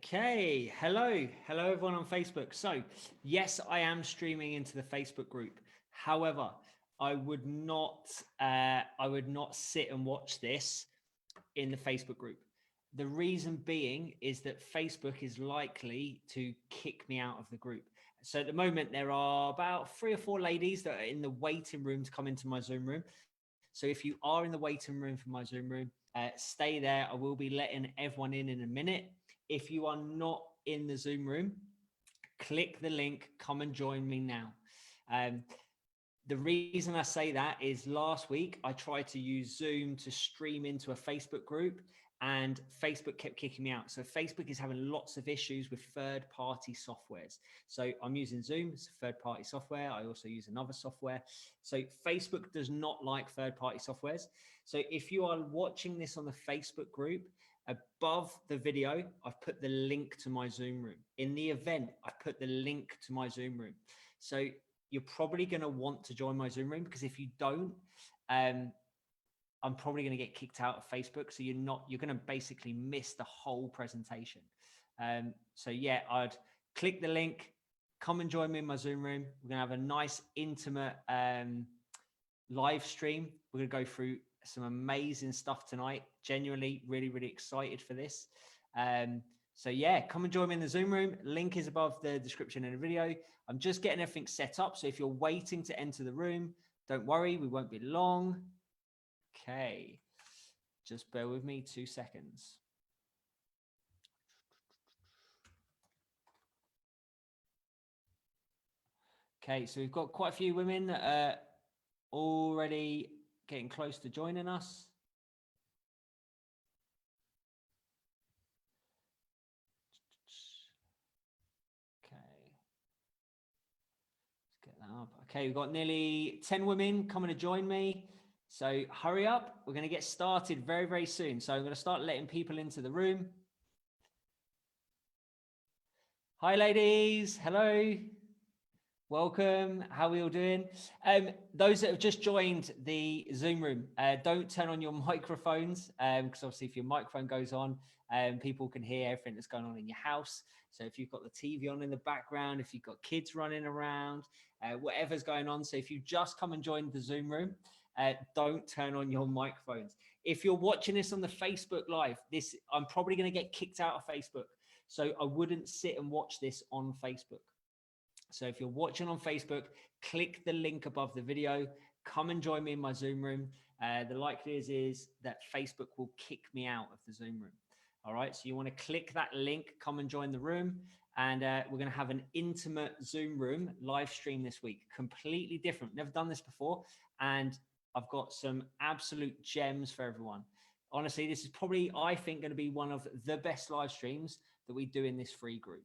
Okay, hello everyone on Facebook. So yes, I am streaming into the Facebook group. However, I would not sit and watch this in the Facebook group. The reason being is that Facebook is likely to kick me out of the group. So at the moment, there are about 3 or 4 ladies that are in the waiting room to come into my Zoom room. So if you are in the waiting room for my Zoom room, stay there. I will be letting everyone in a minute. If you are not in the Zoom room, click the link, come and join me now. The reason I say that is last week I tried to use Zoom to stream into a Facebook group and Facebook kept kicking me out. So Facebook is having lots of issues with third-party softwares. So I'm using Zoom, it's a third-party software. I also use another software. So Facebook does not like third-party softwares. So if you are watching this on the Facebook group, above the video, I've put the link to my Zoom room. In the event, I've put the link to my Zoom room. So you're probably going to want to join my Zoom room, because if you don't, I'm probably going to get kicked out of Facebook. So you're going to basically miss the whole presentation. So yeah, I'd click the link, come and join me in my Zoom room. We're going to have a nice intimate live stream. We're going to go through some amazing stuff tonight. Genuinely really, really excited for this. So yeah, come and join me in the Zoom room. Link is above the description in the video. I'm just getting everything set up. So if you're waiting to enter the room, don't worry, we won't be long. Okay, just bear with me 2 seconds. Okay, so we've got quite a few women that are already getting close to joining us. Okay, let's get that up. Okay, we've got nearly 10 women coming to join me. So hurry up. We're going to get started very, very soon. So I'm going to start letting people into the room. Hi, ladies. Hello. Welcome. How are we all doing? Those that have just joined the Zoom room, don't turn on your microphones, because obviously if your microphone goes on, people can hear everything that's going on in your house. So if you've got the TV on in the background, if you've got kids running around, whatever's going on. So if you just come and join the Zoom room, don't turn on your microphones. If you're watching this on the Facebook Live, I'm probably going to get kicked out of Facebook. So I wouldn't sit and watch this on Facebook. So if you're watching on Facebook, click the link above the video, come and join me in my Zoom room. The likelihood is that Facebook will kick me out of the Zoom room. All right, so you want to click that link, come and join the room. And we're going to have an intimate Zoom room live stream this week. Completely different. Never done this before. And I've got some absolute gems for everyone. Honestly, this is probably, I think, going to be one of the best live streams that we do in this free group.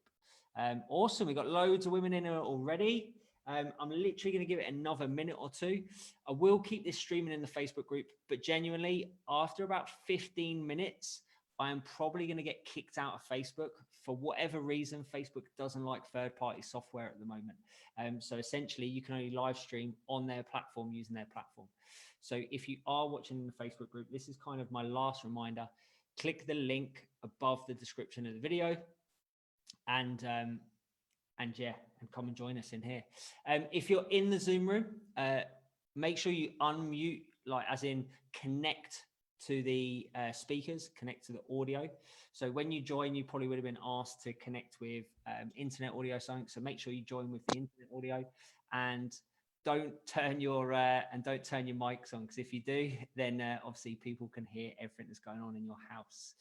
Awesome. We've got loads of women in here already. I'm literally going to give it another minute or 2. I will keep this streaming in the Facebook group, but genuinely, after about 15 minutes, I am probably going to get kicked out of Facebook. For whatever reason, Facebook doesn't like third-party software at the moment. So essentially, you can only live stream on their platform using their platform. So if you are watching in the Facebook group, this is kind of my last reminder. Click the link above the description of the video. And yeah, and come and join us in here. If you're in the Zoom room, make sure you unmute, like as in connect to the speakers, connect to the audio. So when you join, you probably would have been asked to connect with internet audio something. So make sure you join with the internet audio, and don't turn your mics on, because if you do, then obviously people can hear everything that's going on in your house.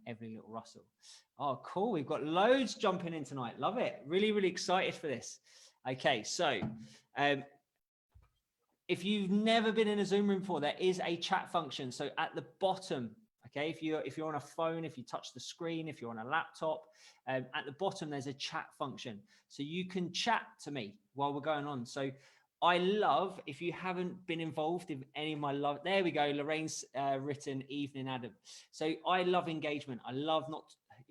Every little rustle. Oh, cool. We've got loads jumping in tonight. Love it. Really, really excited for this. Okay, so if you've never been in a Zoom room before, there is a chat function. So at the bottom, okay, if you're on a phone, if you touch the screen, if you're on a laptop, at the bottom, there's a chat function. So you can chat to me while we're going on. So I love, if you haven't been involved in any of my love, there we go. Lorraine's written evening, Adam. So I love engagement. I love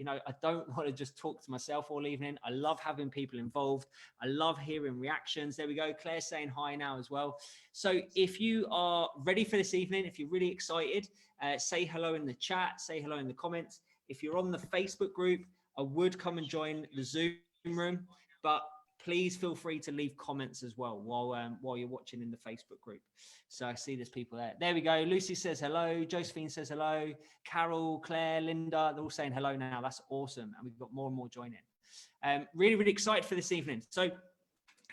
I don't want to just talk to myself all evening. I love having people involved. I love hearing reactions. There we go. Claire's saying hi now as well. So if you are ready for this evening, if you're really excited, say hello in the chat, say hello in the comments. If you're on the Facebook group, I would come and join the Zoom room, but please feel free to leave comments as well while you're watching in the Facebook group. So I see there's people there. There we go. Lucy says hello. Josephine says hello. Carol, Claire, Linda, they're all saying hello now. That's awesome. And we've got more and more joining. Really, really excited for this evening. So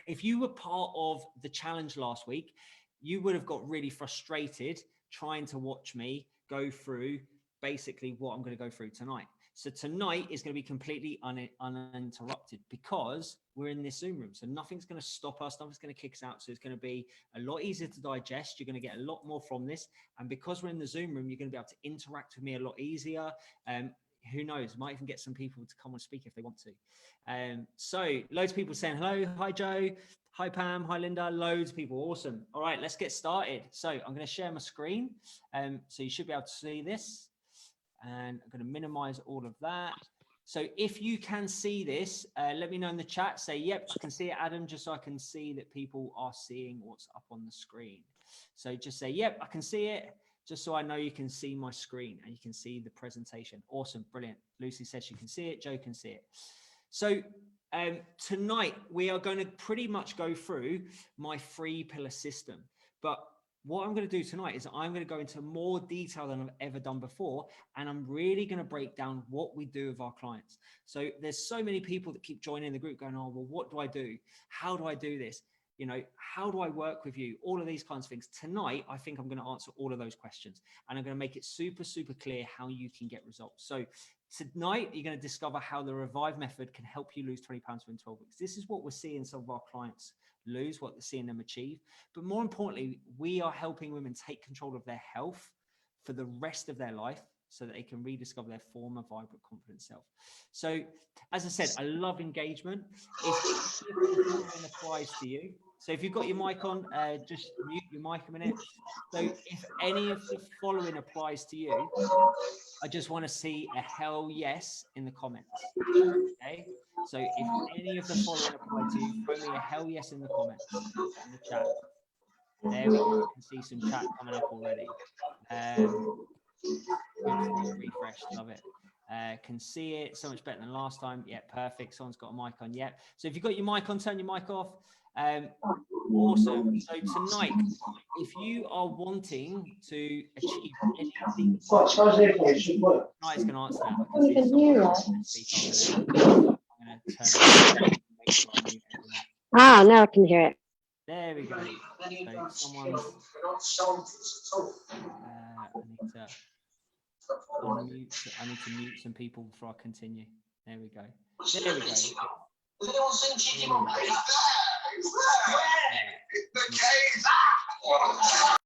if you were part of the challenge last week, you would have got really frustrated trying to watch me go through basically what I'm going to go through tonight. So tonight is going to be completely uninterrupted because we're in this Zoom room. So nothing's going to stop us. Nothing's going to kick us out. So it's going to be a lot easier to digest. You're going to get a lot more from this. And because we're in the Zoom room, you're going to be able to interact with me a lot easier. Who knows? Might even get some people to come and speak if they want to. So loads of people saying hello. Hi, Joe. Hi, Pam. Hi, Linda. Loads of people. Awesome. All right, let's get started. So I'm going to share my screen. So you should be able to see this. And I'm going to minimize all of that. So if you can see this, let me know in the chat. Say, yep, I can see it, Adam, just so I can see that people are seeing what's up on the screen. So just say, yep, I can see it, just so I know you can see my screen and you can see the presentation. Awesome. Brilliant. Lucy says she can see it. Joe can see it. So tonight we are going to pretty much go through my 3-pillar system. But what I'm going to do tonight is I'm going to go into more detail than I've ever done before. And I'm really going to break down what we do with our clients. So there's so many people that keep joining the group going, oh, well, what do I do? How do I do this? You know, how do I work with you? All of these kinds of things. Tonight, I think I'm going to answer all of those questions. And I'm going to make it super, super clear how you can get results. So tonight, you're going to discover how the Revive method can help you lose 20 pounds within 12 weeks. This is what we're seeing some of our clients lose, what they're seeing them achieve. But more importantly, we are helping women take control of their health for the rest of their life so that they can rediscover their former vibrant, confident self. So as I said, I love engagement. If the following applies to you, so if you've got your mic on, just mute your mic a minute. So if any of the following applies to you, I just want to see a hell yes in the comments. Okay. So if any of the following apply to you, throw me a hell yes in the comments, in the chat. There we go. I can see some chat coming up already. Good to see it refreshed. Love it. Can see it so much better than last time. Yeah, perfect. Someone's got a mic on. Yeah. So if you've got your mic on, turn your mic off. Awesome. So tonight, if you are wanting to achieve anything, tonight's going to answer that. I can see someone. I'm going to turn it on, make sure I mute everyone. Now I can hear it. There we go. So someone's I need to mute some people before I continue. There we go. There we go.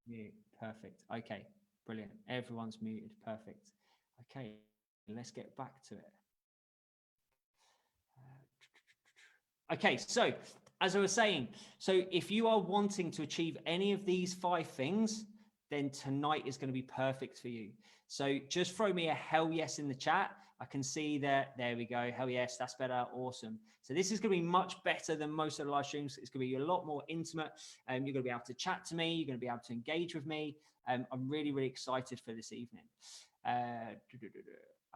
Mute. Perfect. Okay. Brilliant. Everyone's muted. Perfect. Okay. Let's get back to it. Okay. So as I was saying, so if you are wanting to achieve any of these 5 things, then tonight is going to be perfect for you. So just throw me a hell yes in the chat. I can see that. There we go. Hell yes. That's better. Awesome. So this is going to be much better than most of the live streams. It's going to be a lot more intimate. You're going to be able to chat to me. You're going to be able to engage with me. I'm really, really excited for this evening.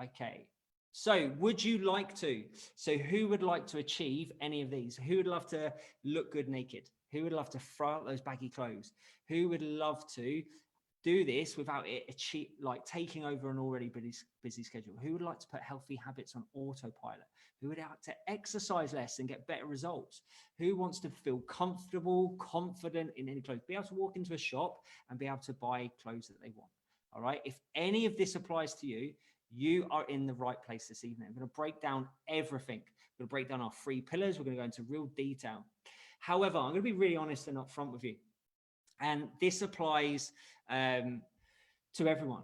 Okay. So would you like to? So who would like to achieve any of these? Who would love to look good naked? Who would love to throw out those baggy clothes? Who would love to do this without it taking over an already busy schedule? Who would like to put healthy habits on autopilot? Who would like to exercise less and get better results? Who wants to feel comfortable, confident in any clothes? Be able to walk into a shop and be able to buy clothes that they want. All right. If any of this applies to you, you are in the right place this evening. I'm going to break down everything. We're going to break down our 3 pillars. We're going to go into real detail. However, I'm going to be really honest and upfront with you. And this applies to everyone.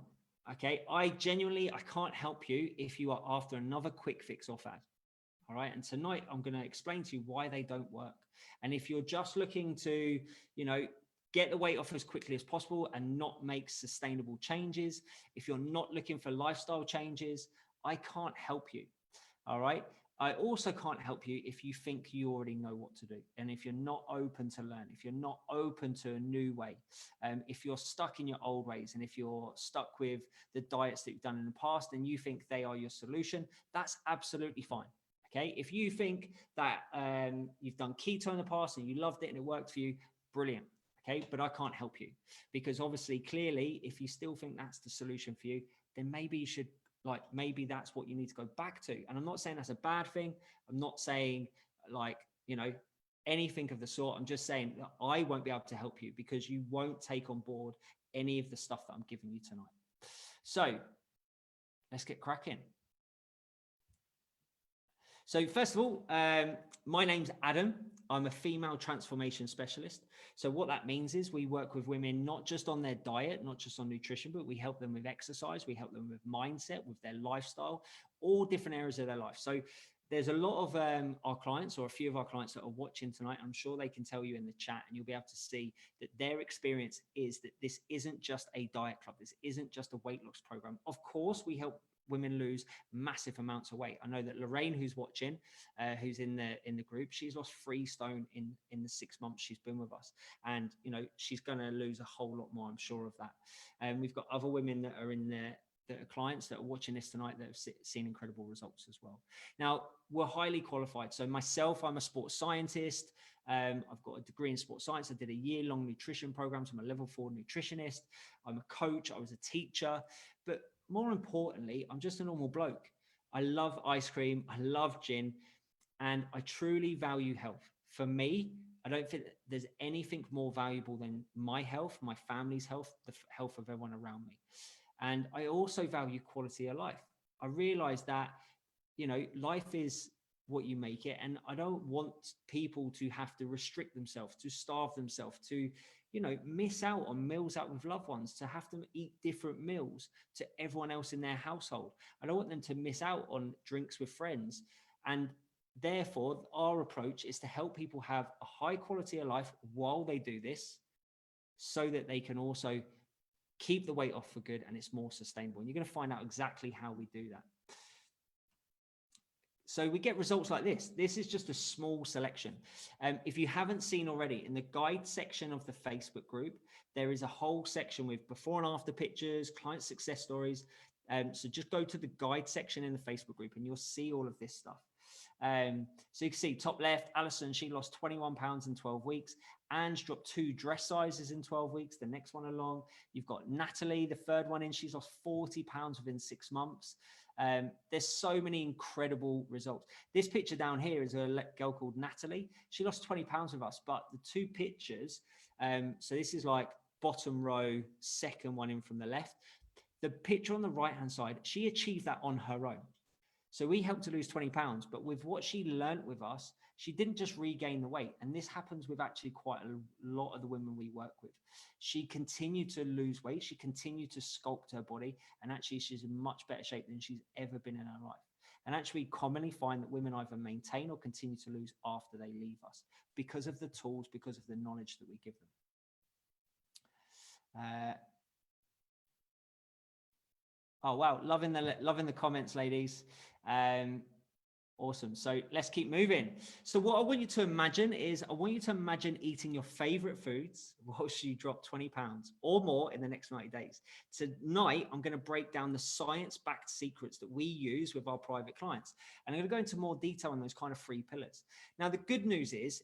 Okay. I can't help you if you are after another quick fix or fad. All right. And tonight I'm going to explain to you why they don't work. And if you're just looking to, get the weight off as quickly as possible and not make sustainable changes, if you're not looking for lifestyle changes, I can't help you. All right. I also can't help you if you think you already know what to do. And if you're not open to learn, if you're not open to a new way, if you're stuck in your old ways, and if you're stuck with the diets that you've done in the past and you think they are your solution, that's absolutely fine. Okay. If you think that you've done keto in the past and you loved it and it worked for you, brilliant. Okay. But I can't help you, because obviously, clearly, if you still think that's the solution for you, then maybe you should, like, maybe that's what you need to go back to. And I'm not saying that's a bad thing. I'm not saying, like, you know, anything of the sort. I'm just saying that I won't be able to help you because you won't take on board any of the stuff that I'm giving you tonight. So let's get cracking. So first of all, my name's Adam. I'm a female transformation specialist. So what that means is we work with women, not just on their diet, not just on nutrition, but we help them with exercise. We help them with mindset, with their lifestyle, all different areas of their life. So there's a lot of our clients, or a few of our clients that are watching tonight. I'm sure they can tell you in the chat, and you'll be able to see that their experience is that this isn't just a diet club. This isn't just a weight loss program. Of course, we help women lose massive amounts of weight. I know that Lorraine, who's watching, who's in the group, she's lost 3 stone in the 6 months she's been with us, and you know she's going to lose a whole lot more. I'm sure of that. And we've got other women that are in there, that are clients that are watching this tonight, that have seen incredible results as well. Now, we're highly qualified. So myself, I'm a sports scientist. I've got a degree in sports science. I did a year-long nutrition program. So I'm a level 4 nutritionist. I'm a coach. I was a teacher. But more importantly, I'm just a normal bloke. I love ice cream. I love gin. And I truly value health. For me, I don't think there's anything more valuable than my health, my family's health, the health of everyone around me. And I also value quality of life. I realize that, you know, life is what you make it. And I don't want people to have to restrict themselves, to starve themselves, to, you know, miss out on meals out with loved ones, to have them eat different meals to everyone else in their household. I don't want them to miss out on drinks with friends. And therefore, our approach is to help people have a high quality of life while they do this, so that they can also keep the weight off for good, and it's more sustainable. And you're going to find out exactly how we do that. So we get results like this. This is just a small selection. If you haven't seen already, in the guide section of the Facebook group, there is a whole section with before and after pictures, client success stories. So just go to the guide section in the Facebook group and you'll see all of this stuff. So you can see top left, Alison, she lost 21 pounds in 12 weeks. Ange dropped 2 dress sizes in 12 weeks. The next one along, you've got Natalie, the third one in, she's lost 40 pounds within 6 months. There's so many incredible results. This picture down here is a girl called Natalie. She lost 20 pounds with us, but the 2 pictures, so this is like bottom row, second one in from the left. The picture on the right-hand side, she achieved that on her own. So we helped her lose 20 pounds, but with what she learned with us, she didn't just regain the weight. And this happens with actually quite a lot of the women we work with. She continued to lose weight. She continued to sculpt her body. And actually, she's in much better shape than she's ever been in her life. And actually, we commonly find that women either maintain or continue to lose after they leave us, because of the tools, because of the knowledge that we give them. Oh, wow. Loving the comments, ladies. Awesome. So let's keep moving. So what I want you to imagine is, I want you to imagine eating your favorite foods whilst you drop 20 pounds or more in the next 90 days. Tonight, I'm going to break down the science-backed secrets that we use with our private clients. And I'm going to go into more detail on those kind of 3 pillars. Now, the good news is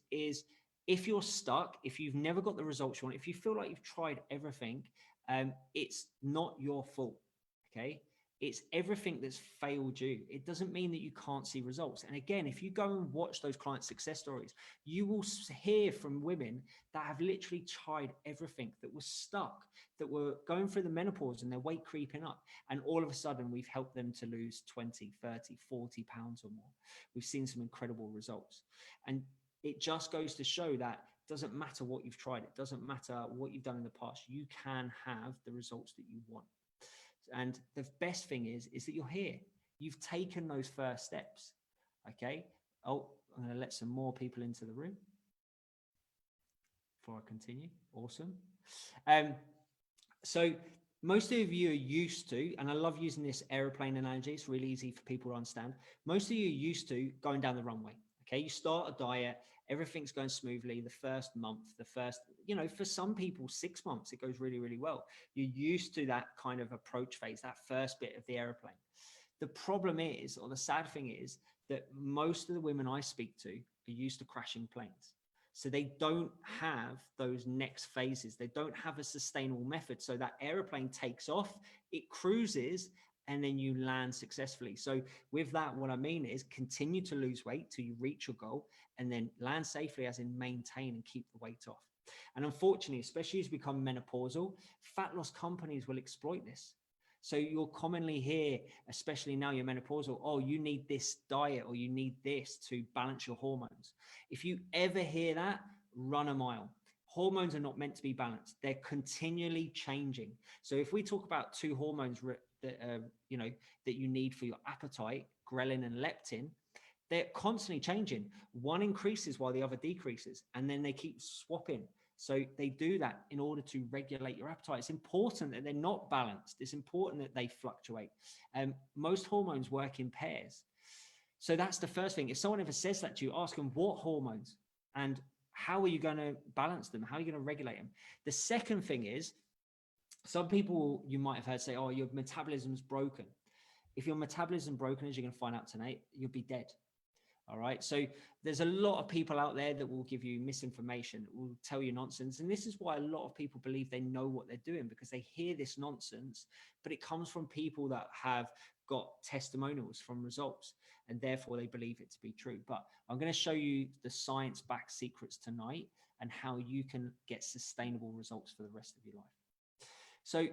if you're stuck, if you've never got the results you want, if you feel like you've tried everything, it's not your fault. Okay. It's everything that's failed you. It doesn't mean that you can't see results. And again, if you go and watch those client success stories, you will hear from women that have literally tried everything, that were stuck, that were going through the menopause and their weight creeping up. And all of a sudden, we've helped them to lose 20, 30, 40 pounds or more. We've seen some incredible results. And it just goes to show that it doesn't matter what you've tried. It doesn't matter what you've done in the past. You can have the results that you want. And the best thing is that you're here. You've taken those first steps. Okay. Oh, I'm going to let some more people into the room before I continue. Awesome. So most of you are used to, and I love using this airplane analogy, it's really easy for people to understand. Most of you are used to going down the runway. Okay, you start a diet, everything's going smoothly the first month, the first, for some people, 6 months, it goes really, really well. You're used to that kind of approach phase, that first bit of the airplane. The problem is, or the sad thing is, that most of the women I speak to are used to crashing planes. So they don't have those next phases. They don't have a sustainable method. So that airplane takes off, it cruises, and then you land successfully. So with that, what I mean is continue to lose weight till you reach your goal, and then land safely, as in maintain and keep the weight off. And unfortunately, especially as you become menopausal, fat loss companies will exploit this. So you'll commonly hear, especially now you're menopausal, oh, you need this diet or you need this to balance your hormones. If you ever hear that, run a mile. Hormones are not meant to be balanced. They're continually changing. So if we talk about two hormones that you need for your appetite, ghrelin and leptin, they're constantly changing. One increases while the other decreases, and then they keep swapping. So they do that in order to regulate your appetite. It's important that they're not balanced. It's important that they fluctuate. Most hormones work in pairs. So that's the first thing. If someone ever says that to you, ask them what hormones and how are you going to balance them? How are you going to regulate them? The second thing is, some people you might have heard say, oh, your metabolism's broken. If your metabolism broken, as you're going to find out tonight, you'll be dead. All right. So there's a lot of people out there that will give you misinformation, will tell you nonsense. And this is why a lot of people believe they know what they're doing, because they hear this nonsense, but it comes from people that have got testimonials from results, and therefore they believe it to be true. But I'm going to show you the science-backed secrets tonight and how you can get sustainable results for the rest of your life. So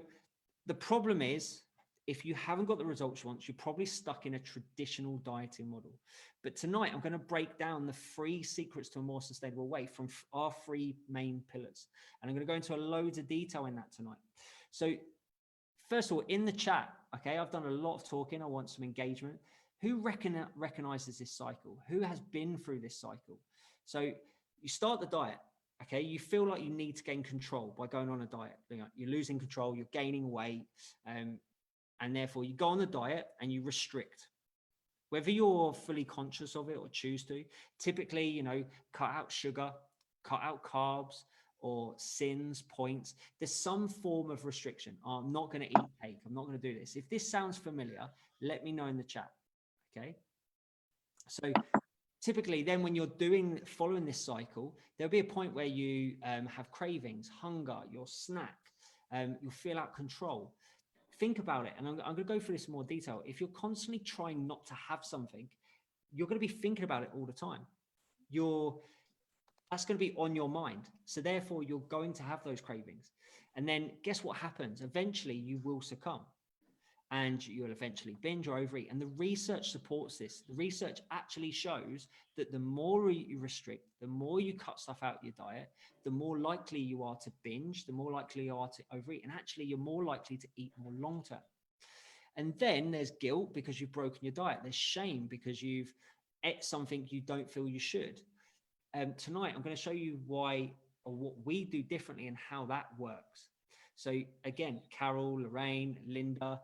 the problem is, if you haven't got the results you want, you're probably stuck in a traditional dieting model. But tonight, I'm going to break down the 3 secrets to a more sustainable way from our 3 main pillars. And I'm going to go into a loads of detail in that tonight. So first of all, in the chat, okay, I've done a lot of talking. I want some engagement. Who recognizes this cycle? Who has been through this cycle? So you start the diet. Okay, you feel like you need to gain control by going on a diet. You're losing control, you're gaining weight, and therefore you go on the diet and you restrict. Whether you're fully conscious of it or choose to, typically, cut out sugar, cut out carbs, or sins, points. There's some form of restriction. Oh, I'm not going to eat cake. I'm not going to do this. If this sounds familiar, let me know in the chat. Okay. So typically then when you're following this cycle, there'll be a point where you have cravings, hunger, you'll snack, you'll feel out of control. Think about it. And I'm going to go through this in more detail. If you're constantly trying not to have something, you're going to be thinking about it all the time. That's going to be on your mind. So therefore you're going to have those cravings. And then guess what happens? Eventually you will succumb. And you'll eventually binge or overeat. And the research supports this. The research actually shows that the more you restrict, the more you cut stuff out of your diet, the more likely you are to binge, the more likely you are to overeat. And actually, you're more likely to eat more long term. And then there's guilt because you've broken your diet. There's shame because you've ate something you don't feel you should. Tonight, I'm going to show you why or what we do differently and how that works. So again, Carol, Lorraine, Linda,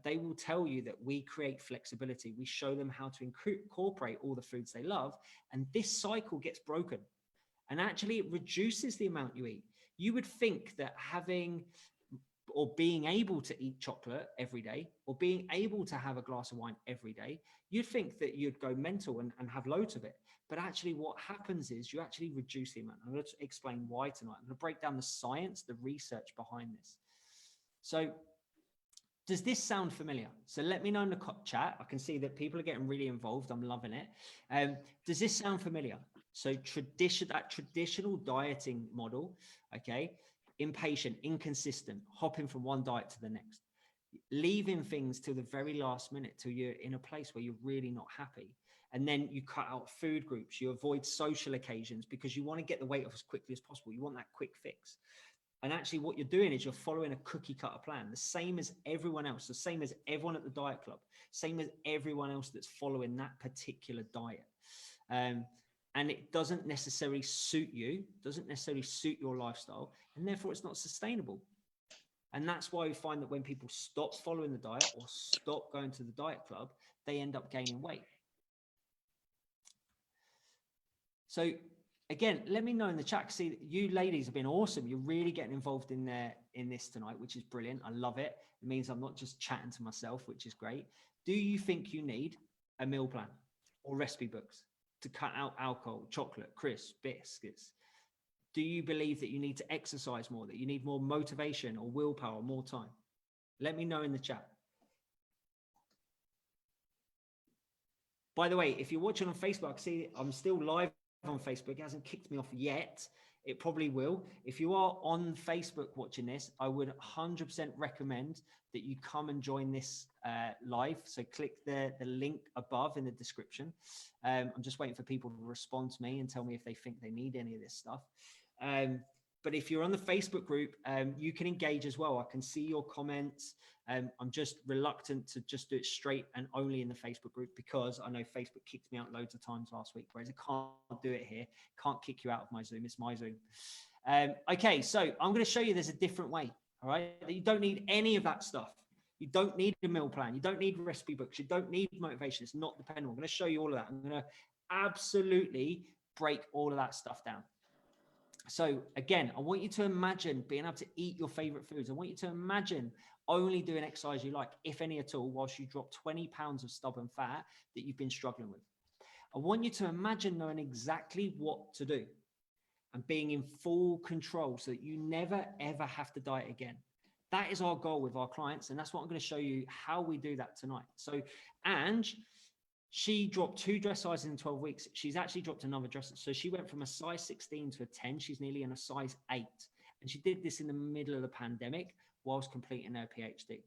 they will tell you that we create flexibility. We show them how to incorporate all the foods they love. And this cycle gets broken. And actually it reduces the amount you eat. You would think that having or being able to eat chocolate every day or being able to have a glass of wine every day, you'd think that you'd go mental and have loads of it. But actually what happens is you actually reduce the amount. I'm going to explain why tonight. I'm going to break down the science, the research behind this. So does this sound familiar? So let me know in the chat. I can see that people are getting really involved. I'm loving it. Does this sound familiar? So that traditional dieting model, okay, impatient, inconsistent, hopping from one diet to the next, leaving things till the very last minute till you're in a place where you're really not happy. And then you cut out food groups, you avoid social occasions because you want to get the weight off as quickly as possible. You want that quick fix. And actually what you're doing is you're following a cookie cutter plan, the same as everyone else, the same as everyone at the diet club, same as everyone else that's following that particular diet. And it doesn't necessarily suit you, doesn't necessarily suit your lifestyle, and therefore it's not sustainable. And that's why we find that when people stop following the diet or stop going to the diet club, they end up gaining weight. So again, let me know in the chat. See, you ladies have been awesome. You're really getting involved in this tonight, which is brilliant. I love it. It means I'm not just chatting to myself, which is great. Do you think you need a meal plan or recipe books to cut out alcohol, chocolate, crisps, biscuits? Do you believe that you need to exercise more, that you need more motivation or willpower, more time? Let me know in the chat. By the way, if you're watching on Facebook, see, I'm still live on Facebook. It hasn't kicked me off yet. It probably will. If you are on Facebook watching this, I would 100% recommend that you come and join this live. So click the link above in the description. I'm just waiting for people to respond to me and tell me if they think they need any of this stuff. But if you're on the Facebook group, you can engage as well. I can see your comments. I'm just reluctant to just do it straight and only in the Facebook group because I know Facebook kicked me out loads of times last week, whereas it can't do it here. Can't kick you out of my Zoom. It's my Zoom. Okay, so I'm going to show you there's a different way. All right, you don't need any of that stuff. You don't need a meal plan. You don't need recipe books. You don't need motivation. It's not dependable. I'm going to show you all of that. I'm going to absolutely break all of that stuff down. So again, I want you to imagine being able to eat your favorite foods. I want you to imagine only doing exercise you like, if any at all, whilst you drop 20 pounds of stubborn fat that you've been struggling with. I want you to imagine knowing exactly what to do and being in full control so that you never, ever have to diet again. That is our goal with our clients. And that's what I'm going to show you how we do that tonight. So, Ange, she dropped 2 dress sizes in 12 weeks. She's actually dropped another dress. So she went from a size 16 to a 10. She's nearly in a size 8. And she did this in the middle of the pandemic whilst completing her PhD.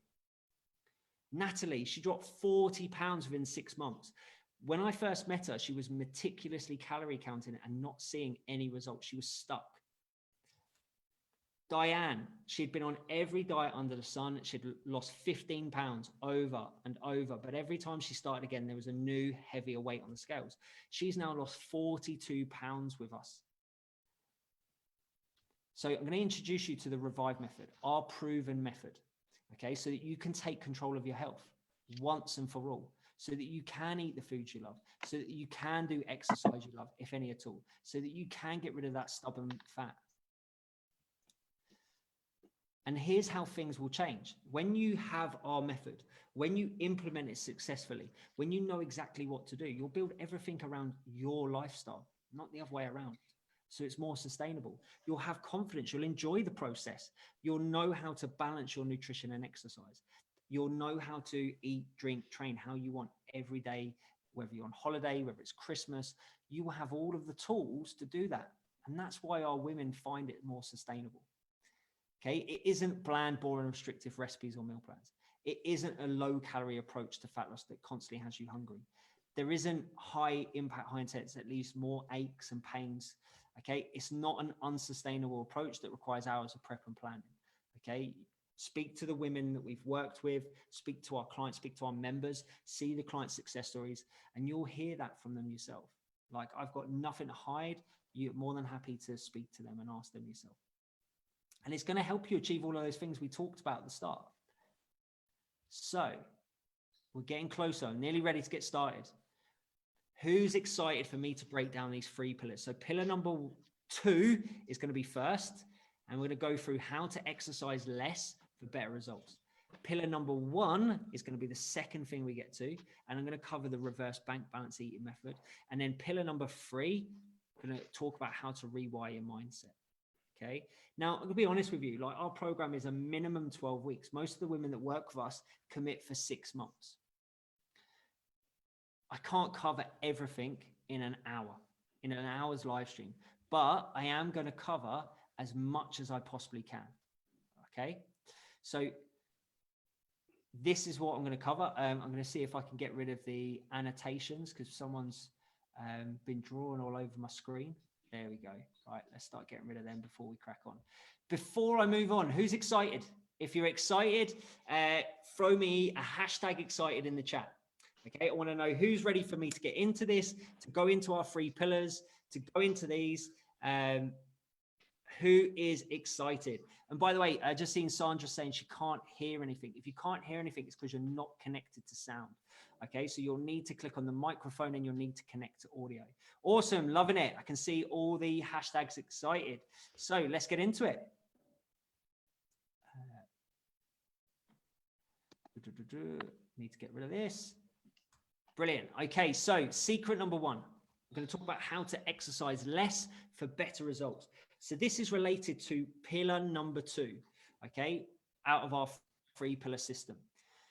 Natalie, she dropped 40 pounds within 6 months. When I first met her, she was meticulously calorie counting and not seeing any results. She was stuck. Diane, she'd been on every diet under the sun. She'd lost 15 pounds over and over. But every time she started again, there was a new heavier weight on the scales. She's now lost 42 pounds with us. So I'm going to introduce you to the Revive method, our proven method. Okay, so that you can take control of your health once and for all, so that you can eat the foods you love, so that you can do exercise you love, if any at all, so that you can get rid of that stubborn fat. And here's how things will change. When you have our method, when you implement it successfully, when you know exactly what to do, you'll build everything around your lifestyle, not the other way around. So it's more sustainable. You'll have confidence. You'll enjoy the process. You'll know how to balance your nutrition and exercise. You'll know how to eat, drink, train how you want every day, whether you're on holiday, whether it's Christmas. You will have all of the tools to do that. And that's why our women find it more sustainable. Okay, it isn't bland, boring, restrictive recipes or meal plans. It isn't a low-calorie approach to fat loss that constantly has you hungry. There isn't high-impact, high-intense that leaves more aches and pains. Okay, it's not an unsustainable approach that requires hours of prep and planning. Okay, speak to the women that we've worked with, speak to our clients, speak to our members, see the client success stories, and you'll hear that from them yourself. Like, I've got nothing to hide. You're more than happy to speak to them and ask them yourself. And it's going to help you achieve all of those things we talked about at the start. So we're getting closer, nearly ready to get started. Who's excited for me to break down these 3 pillars? So pillar number 2 is going to be first, and we're going to go through how to exercise less for better results. Pillar number 1 is going to be the second thing we get to, and I'm going to cover the reverse bank balance eating method. And then pillar number 3, I'm going to talk about how to rewire your mindset. Okay. Now, I'm going to be honest with you, like, our program is a minimum 12 weeks. Most of the women that work with us commit for 6 months. I can't cover everything in an hour, in an hour's live stream, but I am going to cover as much as I possibly can. Okay. So this is what I'm going to cover. I'm going to see if I can get rid of the annotations because someone's been drawing all over my screen. There we go. All right, let's start getting rid of them before we crack on. Before I move on, who's excited? If you're excited, throw me a hashtag excited in the chat. Okay, I want to know who's ready for me to get into this, to go into our 3 pillars, to go into these. Who is excited? And by the way, I just seen Sandra saying she can't hear anything. If you can't hear anything, it's because you're not connected to sound. Okay, so you'll need to click on the microphone and you'll need to connect to audio. Awesome, loving it. I can see all the hashtags excited. So let's get into it. Need to get rid of this. Brilliant. Okay, so secret number one. I'm going to talk about how to exercise less for better results. So this is related to pillar number 2, okay, out of our 3-pillar system.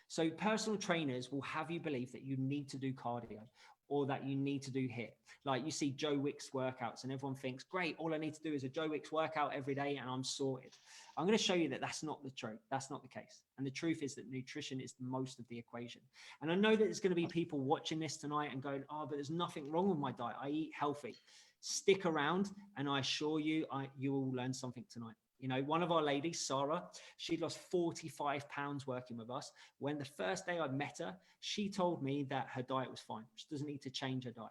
So personal trainers will have you believe that you need to do cardio or that you need to do HIIT. Like you see Joe Wicks workouts and everyone thinks, great, all I need to do is a Joe Wicks workout every day and I'm sorted. I'm going to show you that that's not the truth. That's not the case. And the truth is that nutrition is most of the equation. And I know that there's going to be people watching this tonight and going, oh, but there's nothing wrong with my diet. I eat healthy. Stick around and I assure you, you will learn something tonight. You know, one of our ladies, Sarah, she lost 45 pounds working with us. When the first day I met her, she told me that her diet was fine. She doesn't need to change her diet.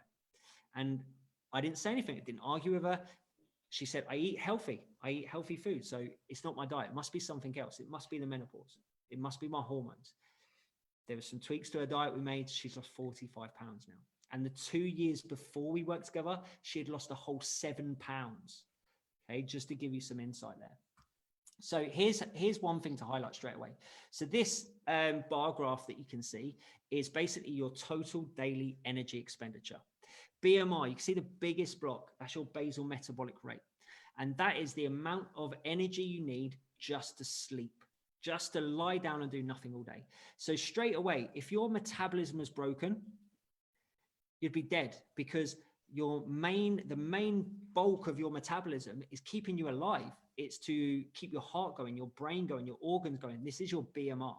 And I didn't say anything. I didn't argue with her. She said, I eat healthy. I eat healthy food. So it's not my diet. It must be something else. It must be the menopause. It must be my hormones. There were some tweaks to her diet we made. She's lost 45 pounds now. And the 2 years before we worked together, she had lost a whole 7 pounds. Okay, just to give you some insight there. So here's one thing to highlight straight away. So this bar graph that you can see is basically your total daily energy expenditure. BMR, you can see the biggest block, that's your basal metabolic rate. And that is the amount of energy you need just to sleep, just to lie down and do nothing all day. So straight away, if your metabolism is broken, you'd be dead because the main bulk of your metabolism is keeping you alive. It's to keep your heart going, your brain going, your organs going. This is your BMR.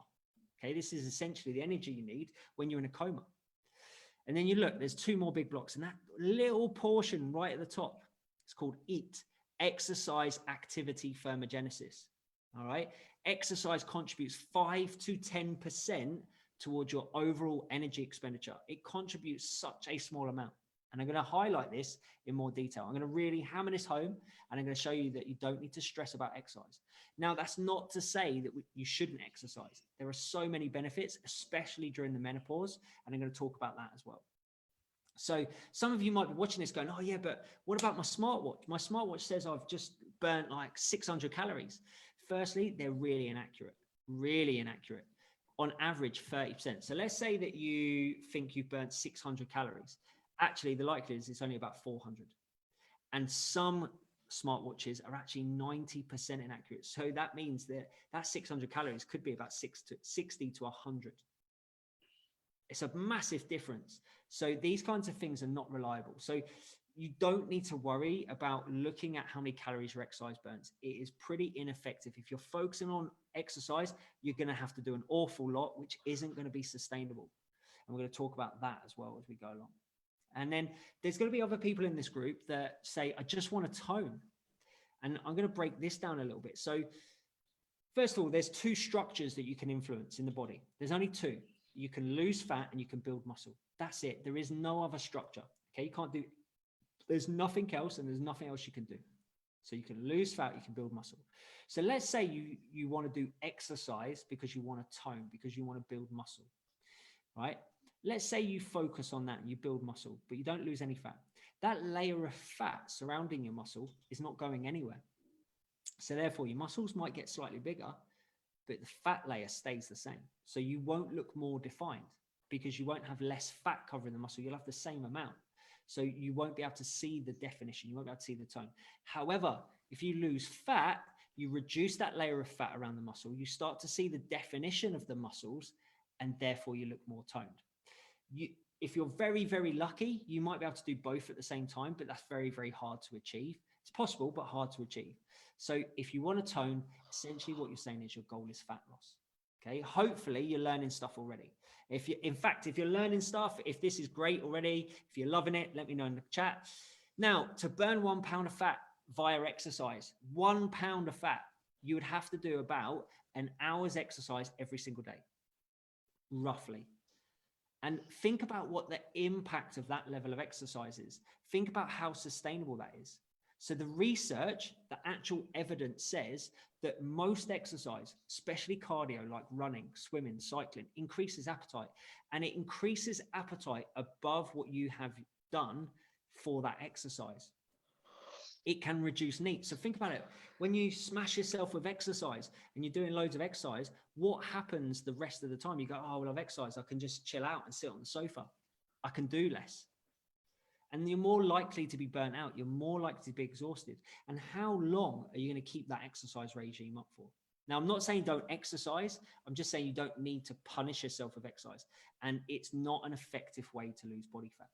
Okay, this is essentially the energy you need when you're in a coma. And then you look, there's 2 more big blocks, and that little portion right at the top, it's called EAT, exercise activity thermogenesis. All right, exercise contributes 5 to 10% towards your overall energy expenditure. It contributes such a small amount. And I'm going to highlight this in more detail. I'm going to really hammer this home, and I'm going to show you that you don't need to stress about exercise. Now, that's not to say that you shouldn't exercise. There are so many benefits, especially during the menopause, and I'm going to talk about that as well. So some of you might be watching this going, oh yeah, but what about my smartwatch? My smartwatch says I've just burnt like 600 calories. Firstly, they're really inaccurate. On average, 30%. So let's say that you think you've burnt 600 calories. Actually, the likelihood is it's only about 400. And some smartwatches are actually 90% inaccurate. So that means that 600 calories could be about 60 to 100. It's a massive difference. So these kinds of things are not reliable. So you don't need to worry about looking at how many calories your exercise burns. It is pretty ineffective. If you're focusing on exercise, you're going to have to do an awful lot, which isn't going to be sustainable. And we're going to talk about that as well as we go along. And then there's going to be other people in this group that say, I just want to tone. And I'm going to break this down a little bit. So first of all, there's 2 structures that you can influence in the body. There's only 2. You can lose fat and you can build muscle. That's it. There is no other structure. Okay. You can't do, there's nothing else, and there's nothing else you can do. So you can lose fat, you can build muscle. So let's say you want to do exercise because you want to tone, because you want to build muscle, right? Let's say you focus on that and you build muscle, but you don't lose any fat. That layer of fat surrounding your muscle is not going anywhere. So therefore, your muscles might get slightly bigger, but the fat layer stays the same. So you won't look more defined because you won't have less fat covering the muscle. You'll have the same amount. So you won't be able to see the definition. You won't be able to see the tone. However, if you lose fat, you reduce that layer of fat around the muscle. You start to see the definition of the muscles, and therefore you look more toned. If you're very, very lucky, you might be able to do both at the same time, but that's very, very hard to achieve. It's possible, but hard to achieve. So if you want to tone, essentially what you're saying is your goal is fat loss. Okay. Hopefully you're learning stuff already. If you're learning stuff, if this is great already, if you're loving it, let me know in the chat. Now, to burn 1 pound of fat via exercise, 1 pound of fat, you would have to do about an hour's exercise every single day, roughly. And think about what the impact of that level of exercise is. Think about how sustainable that is. So the research, the actual evidence says that most exercise, especially cardio like running, swimming, cycling, increases appetite, and it increases appetite above what you have done for that exercise. It can reduce NEAT. So think about it. When you smash yourself with exercise and you're doing loads of exercise, what happens the rest of the time? You go, oh, well, I've exercised. I can just chill out and sit on the sofa. I can do less. And you're more likely to be burnt out. You're more likely to be exhausted. And how long are you going to keep that exercise regime up for? Now, I'm not saying don't exercise. I'm just saying you don't need to punish yourself with exercise. And it's not an effective way to lose body fat.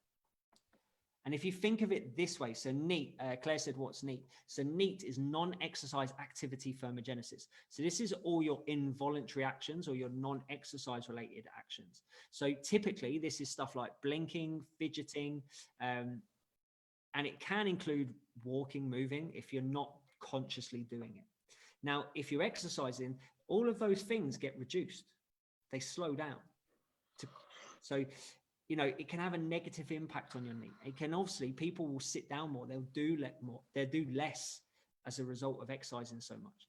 And if you think of it this way, so NEAT, Claire said, what's NEAT? So NEAT is non-exercise activity thermogenesis. So this is all your involuntary actions or your non-exercise related actions. So typically this is stuff like blinking, fidgeting, and it can include walking, moving if you're not consciously doing it. Now, if you're exercising, all of those things get reduced. They slow down. So you know, it can have a negative impact on your NEAT. It can obviously, people will sit down more, they'll do less as a result of exercising so much.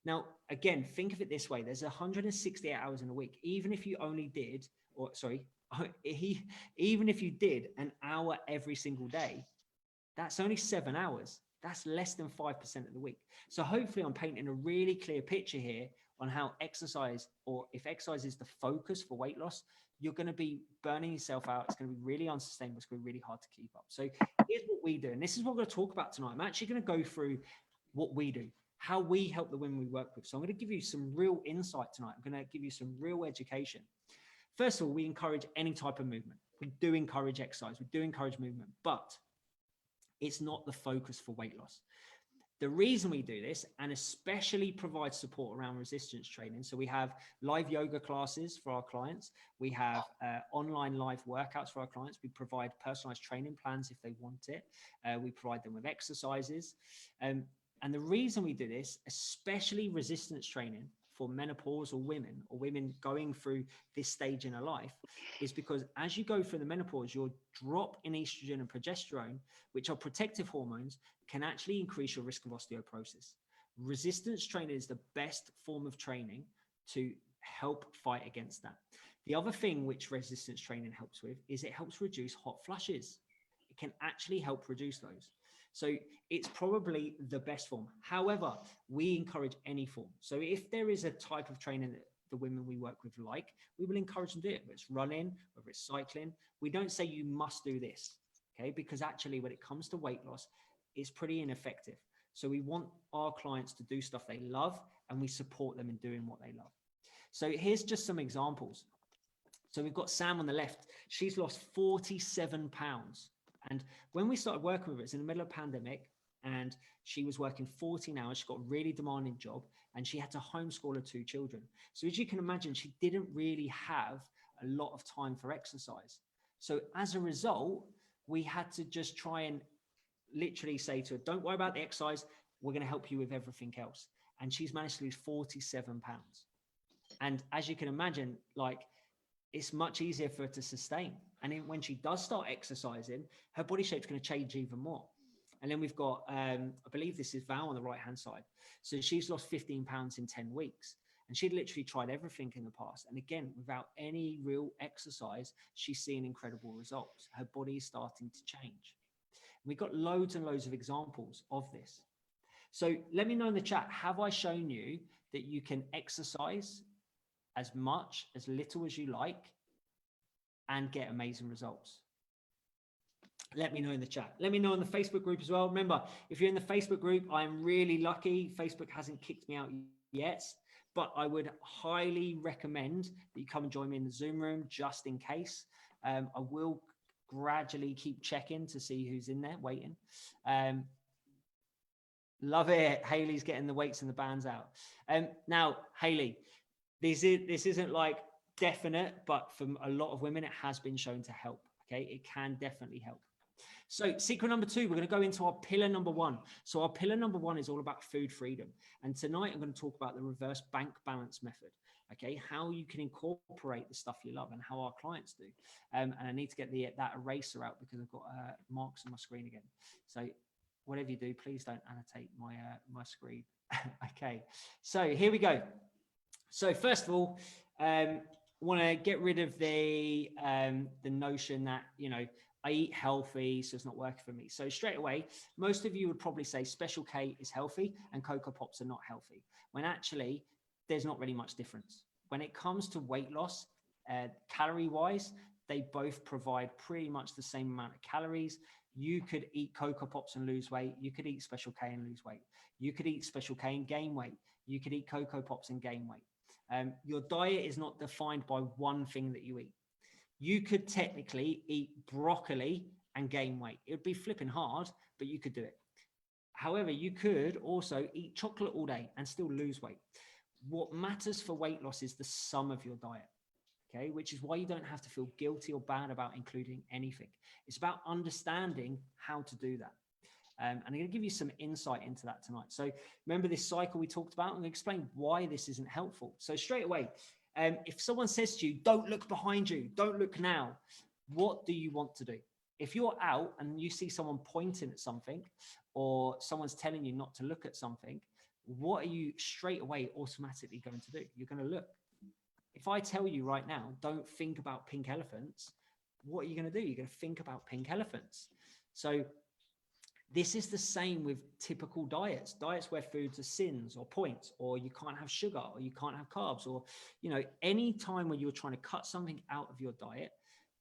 Now, again, think of it this way. There's 168 hours in a week. Even if you only did, even if you did an hour every single day, that's only 7 hours. That's less than 5% of the week. So hopefully I'm painting a really clear picture here on how exercise, or if exercise is the focus for weight loss, you're going to be burning yourself out. It's going to be really unsustainable. It's going to be really hard to keep up. So here's what we do. And this is what we're going to talk about tonight. I'm actually going to go through what we do, how we help the women we work with. So I'm going to give you some real insight tonight. I'm going to give you some real education. First of all, we encourage any type of movement. We do encourage exercise. We do encourage movement, but it's not the focus for weight loss. The reason we do this, and especially provide support around resistance training. So we have live yoga classes for our clients. We have online live workouts for our clients. We provide personalized training plans if they want it. We provide them with exercises. And the reason we do this, especially resistance training for menopausal women or women going through this stage in their life, is because as you go through the menopause, your drop in estrogen and progesterone, which are protective hormones, can actually increase your risk of osteoporosis. Resistance training is the best form of training to help fight against that. The other thing which resistance training helps with is it helps reduce hot flushes. It can actually help reduce those. So it's probably the best form. However, we encourage any form. So if there is a type of training that the women we work with like, we will encourage them to do it. Whether it's running, whether it's cycling, we don't say you must do this, okay? Because actually when it comes to weight loss, it's pretty ineffective. So we want our clients to do stuff they love, and we support them in doing what they love. So here's just some examples. So we've got Sam on the left. She's lost 47 pounds. And when we started working with her, it's in the middle of a pandemic, and she was working 14 hours. She got a really demanding job, and she had to homeschool her 2 children. So as you can imagine, she didn't really have a lot of time for exercise. So as a result, we had to just try and literally say to her, don't worry about the exercise. We're going to help you with everything else. And she's managed to lose 47 pounds. And as you can imagine, like, it's much easier for her to sustain. And then when she does start exercising, her body shape's going to change even more. And then we've got, I believe this is Val on the right-hand side. So she's lost 15 pounds in 10 weeks. And she'd literally tried everything in the past. And again, without any real exercise, she's seeing incredible results. Her body is starting to change. And we've got loads and loads of examples of this. So let me know in the chat, have I shown you that you can exercise as much, as little as you like, and get amazing results? Let me know in the chat. Let me know in the Facebook group as well. Remember, if you're in the Facebook group, I'm really lucky. Facebook hasn't kicked me out yet, but I would highly recommend that you come and join me in the Zoom room just in case. I will gradually keep checking to see who's in there waiting. Love it. Haley's getting the weights and the bands out. Now, Haley, this isn't like definite, but for a lot of women, it has been shown to help. Okay, it can definitely help. So secret number 2, we're going to go into our pillar number 1. So our pillar number 1 is all about food freedom. And tonight I'm going to talk about the reverse bank balance method. Okay, how you can incorporate the stuff you love and how our clients do. And I need to get that eraser out because I've got marks on my screen again. So whatever you do, please don't annotate my my screen. Okay, so here we go. So first of all, want to get rid of the notion that, you know, I eat healthy, so it's not working for me. So straight away, most of you would probably say Special K is healthy and Cocoa Pops are not healthy, when actually there's not really much difference. When it comes to weight loss, calorie wise, they both provide pretty much the same amount of calories. You could eat Cocoa Pops and lose weight. You could eat Special K and lose weight. You could eat Special K and gain weight. You could eat Cocoa Pops and gain weight. Your diet is not defined by one thing that you eat. You could technically eat broccoli and gain weight. It would be flipping hard, but you could do it. However, you could also eat chocolate all day and still lose weight. What matters for weight loss is the sum of your diet. Okay, which is why you don't have to feel guilty or bad about including anything. It's about understanding how to do that. And I'm going to give you some insight into that tonight. So remember this cycle we talked about? I'm going to explain why this isn't helpful. So straight away, if someone says to you, don't look behind you, don't look now, what do you want to do? If you're out and you see someone pointing at something, or someone's telling you not to look at something, what are you straight away automatically going to do? You're going to look. If I tell you right now, don't think about pink elephants, what are you going to do? You're going to think about pink elephants. So this is the same with typical diets where foods are sins or points, or you can't have sugar, or you can't have carbs, or, you know, any time when you're trying to cut something out of your diet,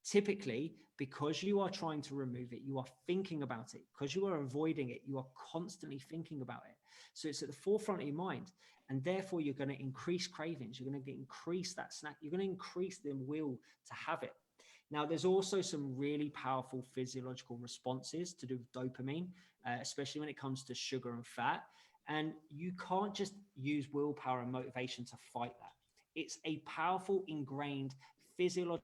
typically, because you are trying to remove it, you are thinking about it. Because you are avoiding it, you are constantly thinking about it. So it's at the forefront of your mind. And therefore, you're going to increase cravings. You're going to increase that snack. You're going to increase the will to have it. Now, there's also some really powerful physiological responses to do with dopamine, especially when it comes to sugar and fat. And you can't just use willpower and motivation to fight that. It's a powerful, ingrained physiological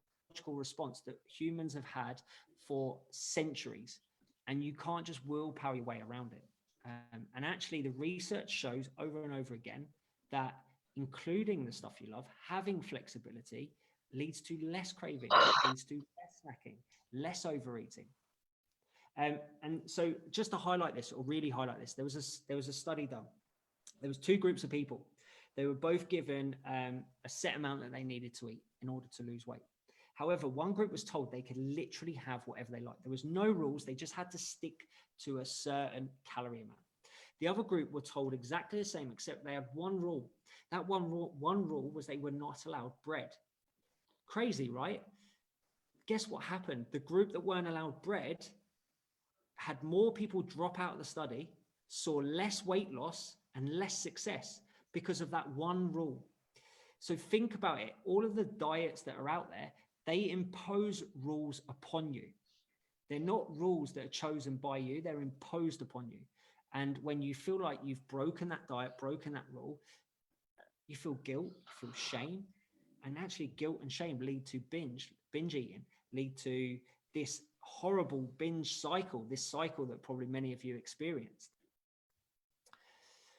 response that humans have had for centuries. And you can't just willpower your way around it. And actually, the research shows over and over again that including the stuff you love, having flexibility, leads to less craving, leads to less snacking, less overeating. And so just to highlight this, or really highlight this, there was a study done. There was two groups of people. They were both given a set amount that they needed to eat in order to lose weight. However, one group was told they could literally have whatever they liked. There was no rules. They just had to stick to a certain calorie amount. The other group were told exactly the same, except they had one rule. That one rule was they were not allowed bread. Crazy, right? Guess what happened? The group that weren't allowed bread had more people drop out of the study, saw less weight loss and less success because of that one rule. So think about it. All of the diets that are out there, they impose rules upon you. They're not rules that are chosen by you. They're imposed upon you. And when you feel like you've broken that diet, broken that rule, you feel guilt, you feel shame. And actually guilt and shame lead to binge eating, lead to this horrible binge cycle, this cycle that probably many of you experienced.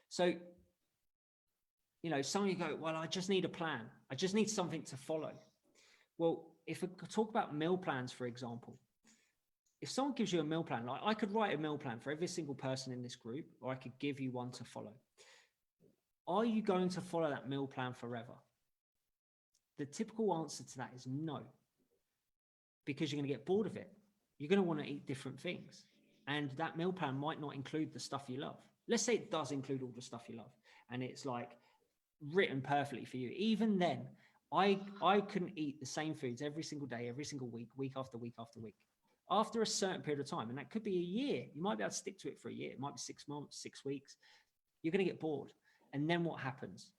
So, you know, some of you go, well, I just need a plan. I just need something to follow. Well, if we talk about meal plans, for example, if someone gives you a meal plan, like I could write a meal plan for every single person in this group, or I could give you one to follow. Are you going to follow that meal plan forever? The typical answer to that is no, because you're going to get bored of it. You're going to want to eat different things. And that meal plan might not include the stuff you love. Let's say it does include all the stuff you love and it's like written perfectly for you. Even then, I couldn't eat the same foods every single day, every single week, week after week after week. After a certain period of time, and that could be a year, you might be able to stick to it for a year. It might be 6 months, 6 weeks. You're going to get bored. And then what happens?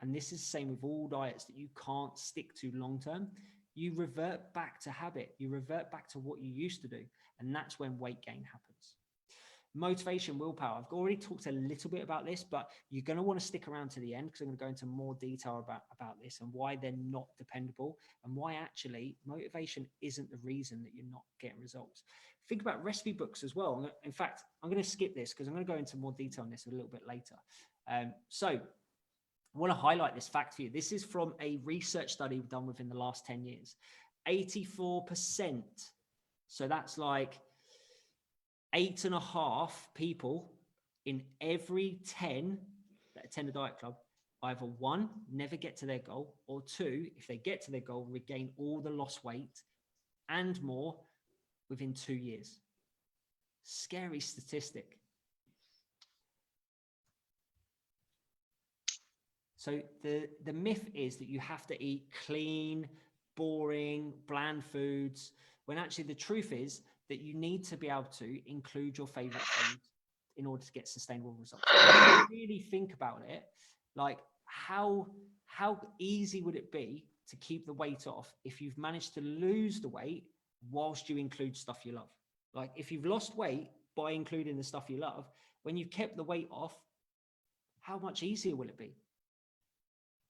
And this is the same with all diets that you can't stick to long term. You revert back to habit. You revert back to what you used to do. And that's when weight gain happens. Motivation, willpower. I've already talked a little bit about this, but you're going to want to stick around to the end because I'm going to go into more detail about this and why they're not dependable and why actually motivation isn't the reason that you're not getting results. Think about recipe books as well. In fact, I'm going to skip this because I'm going to go into more detail on this a little bit later. So I want to highlight this fact for you. This is from a research study done within the last 10 years. 84%. So that's like 8.5 people in every 10 that attend a diet club either 1, never get to their goal, or 2, if they get to their goal, regain all the lost weight and more within 2 years. Scary statistic. So the myth is that you have to eat clean, boring, bland foods, when actually the truth is that you need to be able to include your favorite foods in order to get sustainable results. If you really think about it, like how easy would it be to keep the weight off if you've managed to lose the weight whilst you include stuff you love? Like if you've lost weight by including the stuff you love, when you've kept the weight off, how much easier will it be?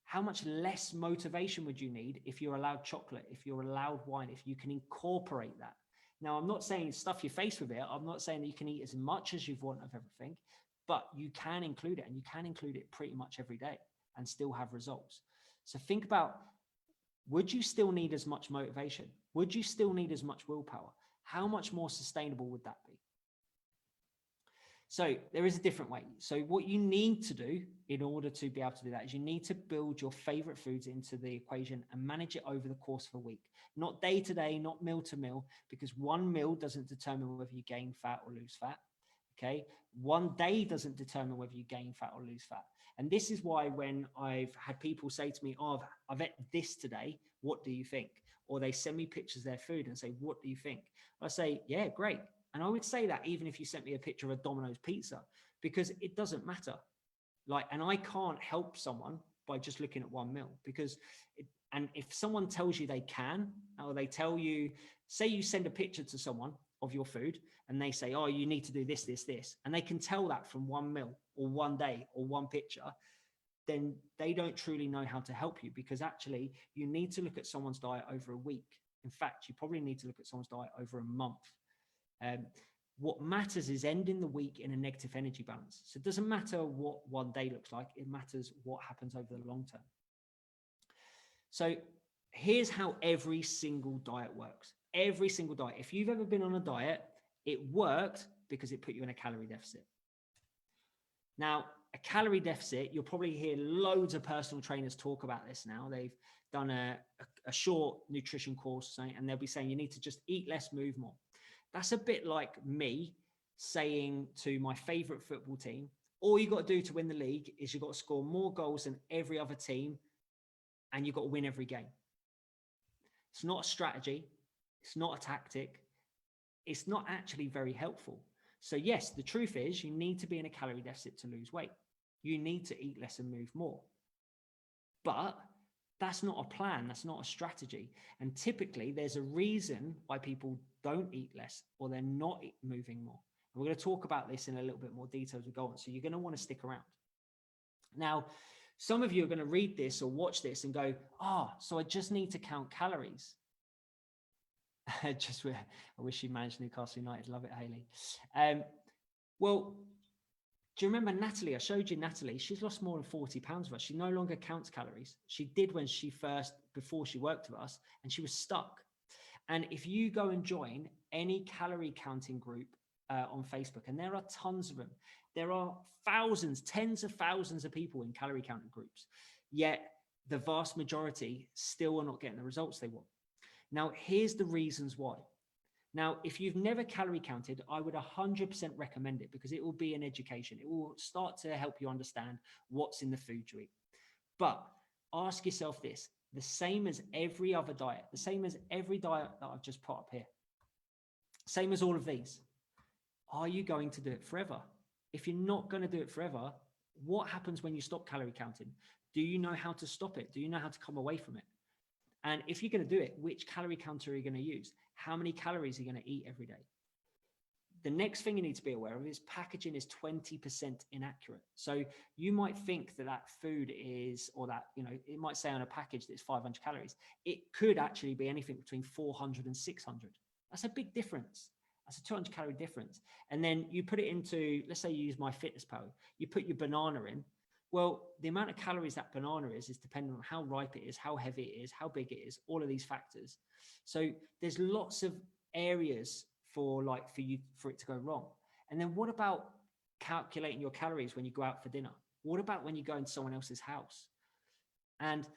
How much less motivation would you need if you're allowed chocolate, if you're allowed wine, if you can incorporate that? Now, I'm not saying stuff your face with it. I'm not saying that you can eat as much as you want of everything, but you can include it, and you can include it pretty much every day and still have results. So think about, would you still need as much motivation? Would you still need as much willpower? How much more sustainable would that be? So there is a different way. So what you need to do in order to be able to do that is you need to build your favorite foods into the equation and manage it over the course of a week, not day to day, not meal to meal, because one meal doesn't determine whether you gain fat or lose fat. Okay. One day doesn't determine whether you gain fat or lose fat. And this is why when I've had people say to me, oh, I've ate this today, what do you think? Or they send me pictures of their food and say, what do you think? I say, yeah, great. And I would say that even if you sent me a picture of a Domino's pizza, because it doesn't matter. Like, and I can't help someone by just looking at one meal, because and if someone tells you they can, or they tell you, say you send a picture to someone of your food and they say, oh, you need to do this, this, this, and they can tell that from one meal or one day or one picture, then they don't truly know how to help you, because actually you need to look at someone's diet over a week. In fact, you probably need to look at someone's diet over a month. What matters is ending the week in a negative energy balance. So it doesn't matter what one day looks like, it matters what happens over the long term. So here's how every single diet works. Every single diet. If you've ever been on a diet, it worked because it put you in a calorie deficit. Now, a calorie deficit, you'll probably hear loads of personal trainers talk about this now. They've done a short nutrition course, and they'll be saying you need to just eat less, move more. That's a bit like me saying to my favorite football team, all you got to do to win the league is you've got to score more goals than every other team, and you've got to win every game. It's not a strategy. It's not a tactic. It's not actually very helpful. So yes, the truth is you need to be in a calorie deficit to lose weight. You need to eat less and move more. But that's not a plan. That's not a strategy. And typically there's a reason why people don't eat less, or they're not moving more. And we're going to talk about this in a little bit more detail as we go on. So you're going to want to stick around. Now, some of you are going to read this or watch this and go, so I just need to count calories. I wish you managed Newcastle United. Love it, Hayley. Well, do you remember Natalie? I showed you Natalie. She's lost more than 40 pounds with us. She no longer counts calories. She did when before she worked with us, and she was stuck. And if you go and join any calorie counting group on Facebook, and there are tons of them, there are thousands, tens of thousands of people in calorie counting groups, yet the vast majority still are not getting the results they want. Now, here's the reasons why. Now, if you've never calorie counted, I would 100% recommend it, because it will be an education. It will start to help you understand what's in the food you eat. But ask yourself this, the same as every other diet, the same as every diet that I've just put up here, same as all of these, are you going to do it forever? If you're not going to do it forever, what happens when you stop calorie counting? Do you know how to stop it? Do you know how to come away from it? And if you're going to do it, which calorie counter are you going to use? How many calories are you going to eat every day? The next thing you need to be aware of is packaging is 20% inaccurate. So you might think that food is, or that, it might say on a package that it's 500 calories. It could actually be anything between 400 and 600. That's a big difference. That's a 200 calorie difference. And then you put it into, let's say you use MyFitnessPal, you put your banana in. Well, the amount of calories that banana is dependent on how ripe it is, how heavy it is, how big it is, all of these factors. So there's lots of areas for it to go wrong? And then what about calculating your calories when you go out for dinner? What about when you go into someone else's house? And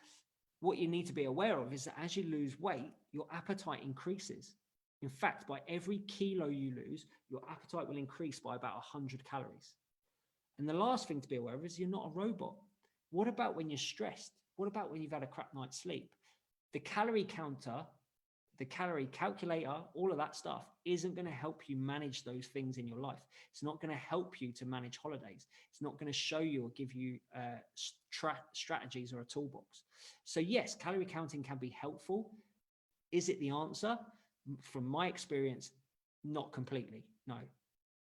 what you need to be aware of is that as you lose weight, your appetite increases. In fact, by every kilo you lose, your appetite will increase by about 100 calories. And the last thing to be aware of is you're not a robot. What about when you're stressed? What about when you've had a crap night's sleep? The calorie counter, the calorie calculator, all of that stuff isn't going to help you manage those things in your life. It's not going to help you to manage holidays. It's not going to show you or give you strategies or a toolbox. So yes, calorie counting can be helpful. Is it the answer? From my experience, not completely, no.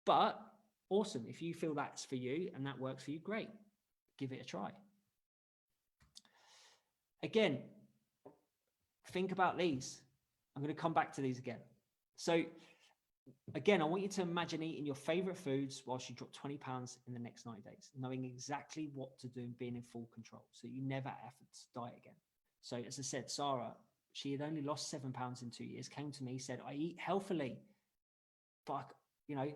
But awesome. If you feel that's for you and that works for you, great. Give it a try. Again, think about these. I'm going to come back to these again. So again, I want you to imagine eating your favorite foods whilst you drop 20 pounds in the next 90 days, knowing exactly what to do and being in full control. So you never have to diet again. So as I said, Sarah, she had only lost 7 pounds in 2 years, came to me, said, I eat healthily, but I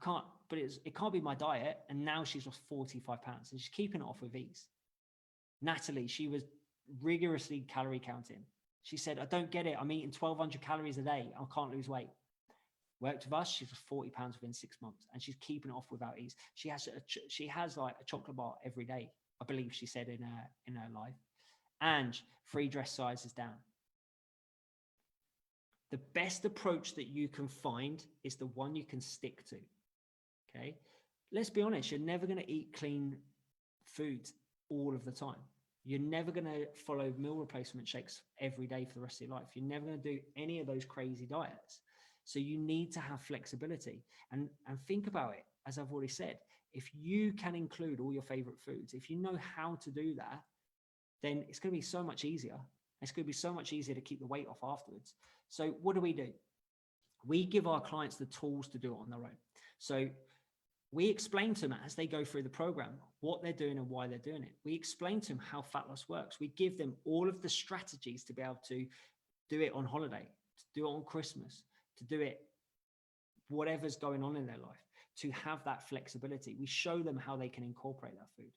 can't, but it can't be my diet. And now she's lost 45 pounds and she's keeping it off with ease. Natalie, she was rigorously calorie counting. She said, I don't get it. I'm eating 1,200 calories a day. I can't lose weight. Worked with us. She's lost 40 pounds within 6 months and she's keeping it off without ease. She has like a chocolate bar every day, I believe she said in her life. And 3 dress sizes down. The best approach that you can find is the one you can stick to. Okay. Let's be honest. You're never going to eat clean food all of the time. You're never going to follow meal replacement shakes every day for the rest of your life. You're never going to do any of those crazy diets. So you need to have flexibility and think about it. As I've already said, if you can include all your favorite foods, if you know how to do that, then it's going to be so much easier. It's going to be so much easier to keep the weight off afterwards. So what do? We give our clients the tools to do it on their own. So we explain to them as they go through the program, what they're doing and why they're doing it. We explain to them how fat loss works. We give them all of the strategies to be able to do it on holiday, to do it on Christmas, to do it whatever's going on in their life, to have that flexibility. We show them how they can incorporate that food.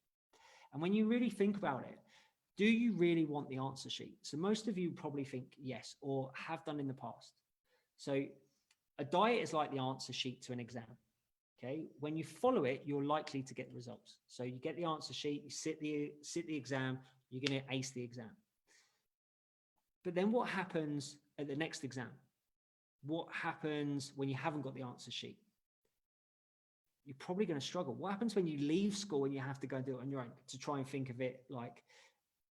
And when you really think about it, do you really want the answer sheet? So most of you probably think yes, or have done in the past. So a diet is like the answer sheet to an exam. Okay. When you follow it, you're likely to get the results. So you get the answer sheet, you sit the exam, you're going to ace the exam. But then what happens at the next exam? What happens when you haven't got the answer sheet? You're probably going to struggle. What happens when you leave school and you have to go and do it on your own to try and think of it like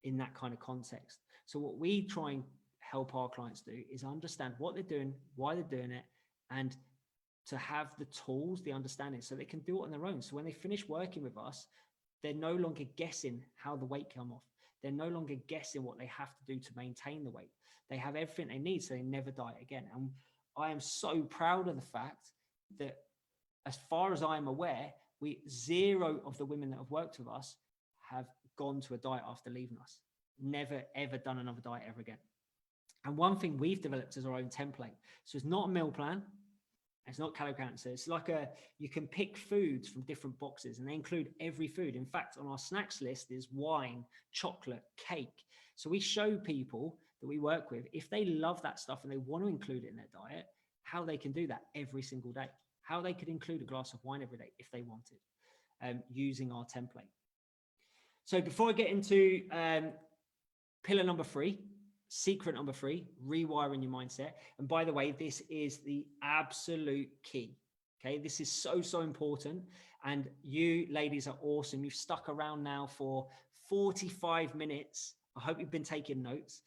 in that kind of context? So what we try and help our clients do is understand what they're doing, why they're doing it, and to have the tools, the understanding, so they can do it on their own. So when they finish working with us, they're no longer guessing how the weight come off. They're no longer guessing what they have to do to maintain the weight. They have everything they need, so they never diet again. And I am so proud of the fact that, as far as I'm aware, 0 of the women that have worked with us have gone to a diet after leaving us. Never, ever done another diet ever again. And one thing we've developed is our own template. So it's not a meal plan. It's not calorie counting. So it's like you can pick foods from different boxes and they include every food. In fact, on our snacks list is wine, chocolate, cake. So we show people that we work with, if they love that stuff and they want to include it in their diet, how they can do that every single day, how they could include a glass of wine every day if they wanted, using our template. So before I get into pillar number 3, secret number 3, rewiring your mindset. And by the way, this is the absolute key. Okay, this is so important. And you ladies are awesome. You've stuck around now for 45 minutes. I hope you've been taking notes.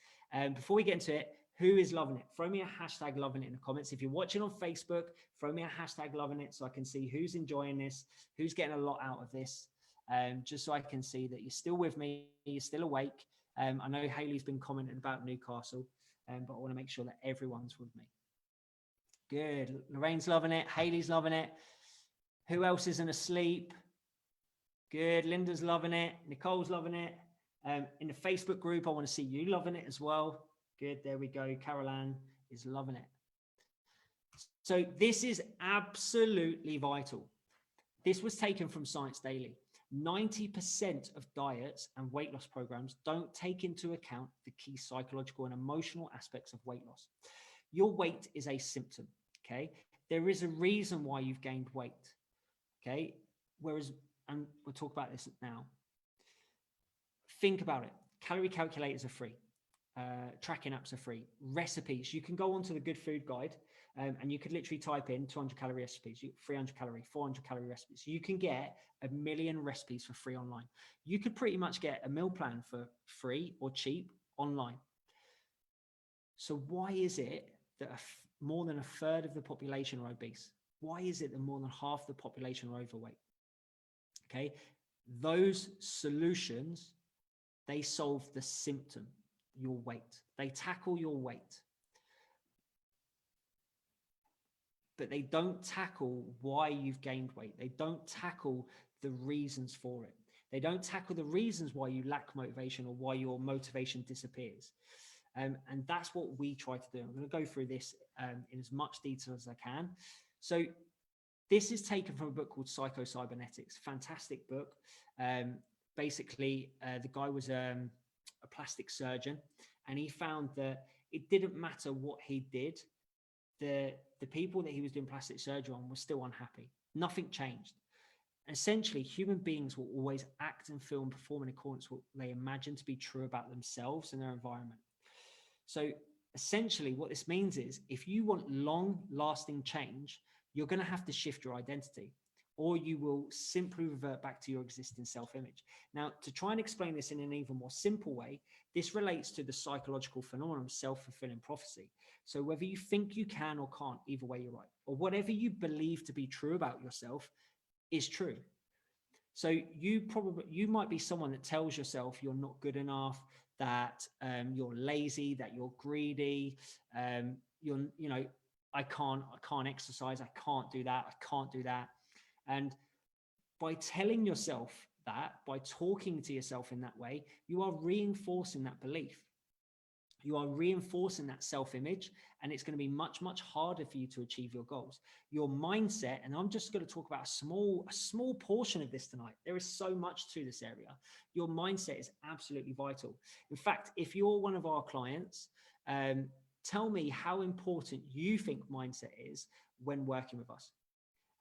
Before we get into it, who is loving it? Throw me a hashtag loving it in the comments. If you're watching on Facebook, throw me a hashtag loving it so I can see who's enjoying this, who's getting a lot out of this, just so I can see that you're still with me, you're still awake. I know Haley's been commenting about Newcastle, but I want to make sure that everyone's with me. Good. Lorraine's loving it. Haley's loving it. Who else isn't asleep? Good. Linda's loving it. Nicole's loving it. In the Facebook group, I want to see you loving it as well. Good. There we go. Carol Ann is loving it. So this is absolutely vital. This was taken from Science Daily. 90% of diets and weight loss programs don't take into account the key psychological and emotional aspects of weight loss. Your weight is a symptom, okay? There is a reason why you've gained weight, okay? Whereas, and we'll talk about this now. Think about it. Calorie calculators are free. Tracking apps are free. Recipes, you can go onto the Good Food Guide and you could literally type in 200 calorie recipes, 300 calorie, 400 calorie recipes. You can get 1 million recipes for free online. You could pretty much get a meal plan for free or cheap online. So why is it that more than a third of the population are obese? Why is it that more than half the population are overweight? Okay, those solutions, they solve the symptom, your weight. They tackle your weight. But they don't tackle why you've gained weight. They don't tackle the reasons for it. They don't tackle the reasons why you lack motivation or why your motivation disappears. And that's what we try to do. I'm going to go through this in as much detail as I can. So this is taken from a book called Cybernetics, fantastic book. Basically, the guy was a plastic surgeon, and he found that it didn't matter what he did. The people that he was doing plastic surgery on were still unhappy. Nothing changed. Essentially, human beings will always act and feel and perform in accordance with what they imagine to be true about themselves and their environment. So essentially what this means is if you want long-lasting change, you're going to have to shift your identity, or you will simply revert back to your existing self-image. Now, to try and explain this in an even more simple way, this relates to the psychological phenomenon of self-fulfilling prophecy. So whether you think you can or can't, either way you're right, or whatever you believe to be true about yourself is true. So you might be someone that tells yourself you're not good enough, that you're lazy, that you're greedy, I can't exercise, I can't do that, I can't do that. And by telling yourself that, by talking to yourself in that way, you are reinforcing that belief. You are reinforcing that self-image, and it's going to be much, much harder for you to achieve your goals. Your mindset, and I'm just going to talk about a small portion of this tonight. There is so much to this area. Your mindset is absolutely vital. In fact, if you're one of our clients, tell me how important you think mindset is when working with us.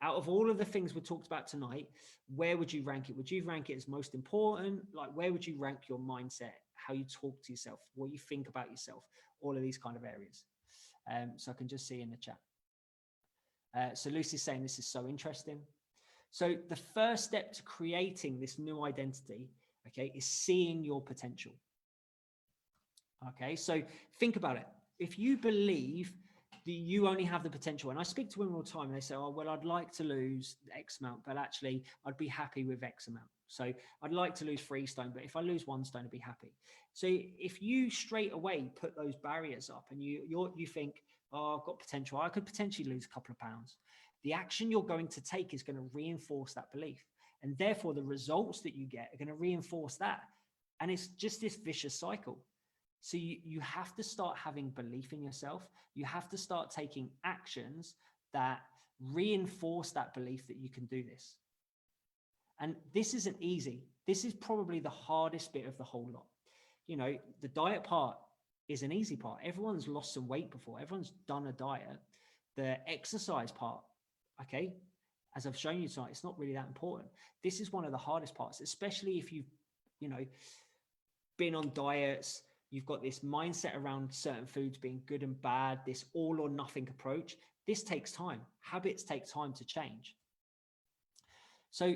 Out of all of the things we talked about tonight, where would you rank it? Would you rank it as most important? Like, where would you rank your mindset? How you talk to yourself, what you think about yourself, all of these kind of areas. So I can just see in the chat. So Lucy's saying this is so interesting. So the first step to creating this new identity, okay, is seeing your potential. Okay, so think about it. If you believe that you only have the potential, and I speak to women all the time, and they say, oh, well, I'd like to lose X amount, but actually I'd be happy with X amount. So I'd like to lose 3 stone, but if I lose 1 stone, I'd be happy. So if you straight away put those barriers up and you think, oh, I've got potential, I could potentially lose a couple of pounds, the action you're going to take is going to reinforce that belief. And therefore the results that you get are going to reinforce that. And it's just this vicious cycle. So you have to start having belief in yourself. You have to start taking actions that reinforce that belief that you can do this. And this isn't easy. This is probably the hardest bit of the whole lot. You know, the diet part is an easy part. Everyone's lost some weight before. Everyone's done a diet. The exercise part, okay, as I've shown you tonight, it's not really that important. This is one of the hardest parts, especially if you've, been on diets. You've got this mindset around certain foods being good and bad, this all or nothing approach. This takes time. Habits take time to change. So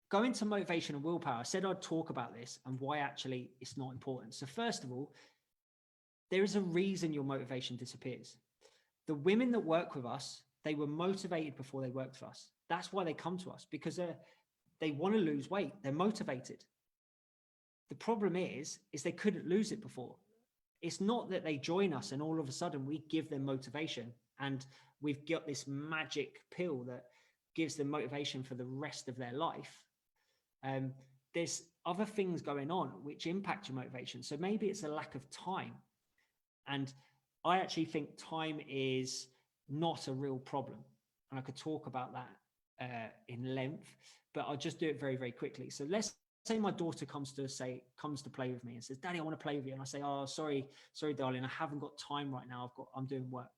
going to motivation and willpower, I said I'd talk about this and why actually it's not important. So first of all, there is a reason your motivation disappears. The women that work with us, they were motivated before they worked for us. That's why they come to us, because they want to lose weight. They're motivated. The problem is they couldn't lose it before. It's not that they join us and all of a sudden we give them motivation and we've got this magic pill that gives them motivation for the rest of their life. There's other things going on which impact your motivation. So maybe it's a lack of time. And I actually think time is not a real problem. And I could talk about that in length, but I'll just do it very, very quickly. So let's say my daughter comes to play with me and says, Daddy, I want to play with you. And I say, oh, sorry, darling, I haven't got time right now. I'm doing work.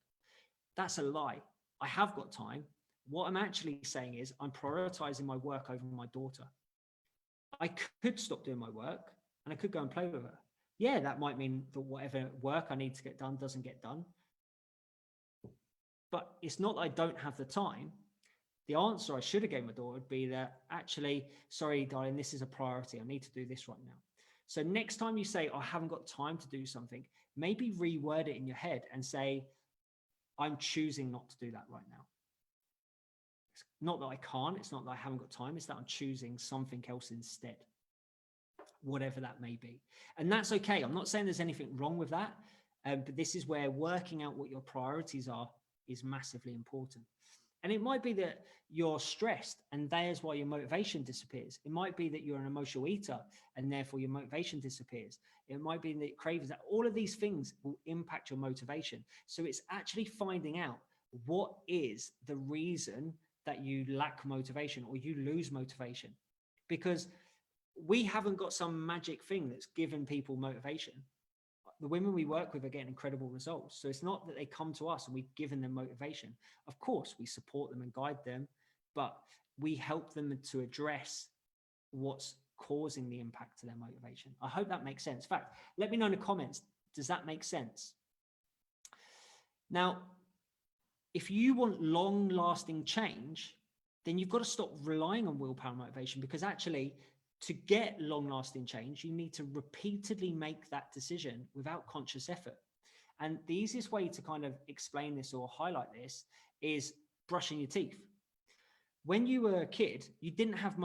That's a lie. I have got time. What I'm actually saying is I'm prioritizing my work over my daughter. I could stop doing my work and I could go and play with her. Yeah, that might mean that whatever work I need to get done doesn't get done. But it's not that I don't have the time. The answer I should have given my daughter would be that, actually, sorry, darling, this is a priority. I need to do this right now. So next time you say, I haven't got time to do something, maybe reword it in your head and say, I'm choosing not to do that right now. It's not that I can't. It's not that I haven't got time. It's that I'm choosing something else instead, whatever that may be. And that's okay. I'm not saying there's anything wrong with that. But this is where working out what your priorities are is massively important. And it might be that you're stressed and there's why your motivation disappears. It might be that you're an emotional eater and therefore your motivation disappears. It might be that it craves that. All of these things will impact your motivation. So it's actually finding out what is the reason that you lack motivation or you lose motivation, because we haven't got some magic thing that's given people motivation. The women we work with are getting incredible results. So it's not that they come to us and we've given them motivation. Of course, we support them and guide them, but we help them to address what's causing the impact to their motivation. I hope that makes sense. In fact, let me know in the comments, does that make sense? Now, if you want long-lasting change, then you've got to stop relying on willpower motivation, because actually, to get long-lasting change, you need to repeatedly make that decision without conscious effort. And the easiest way to kind of explain this or highlight this is brushing your teeth. When you were a kid, you didn't have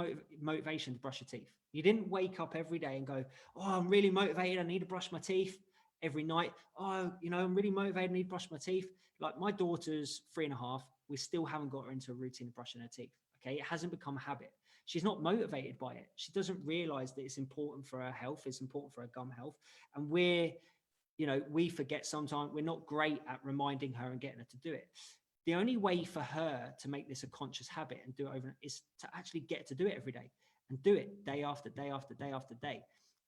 motivation to brush your teeth. You didn't wake up every day and go, oh, I'm really motivated, I need to brush my teeth every night. Oh, I'm really motivated, I need to brush my teeth. Like, my daughter's 3.5, we still haven't got her into a routine of brushing her teeth. Okay, it hasn't become a habit. She's not motivated by it. She doesn't realize that it's important for her health. It's important for her gum health. And we forget sometimes. We're not great at reminding her and getting her to do it. The only way for her to make this a conscious habit and do it over is to actually get to do it every day and do it day after day after day after day.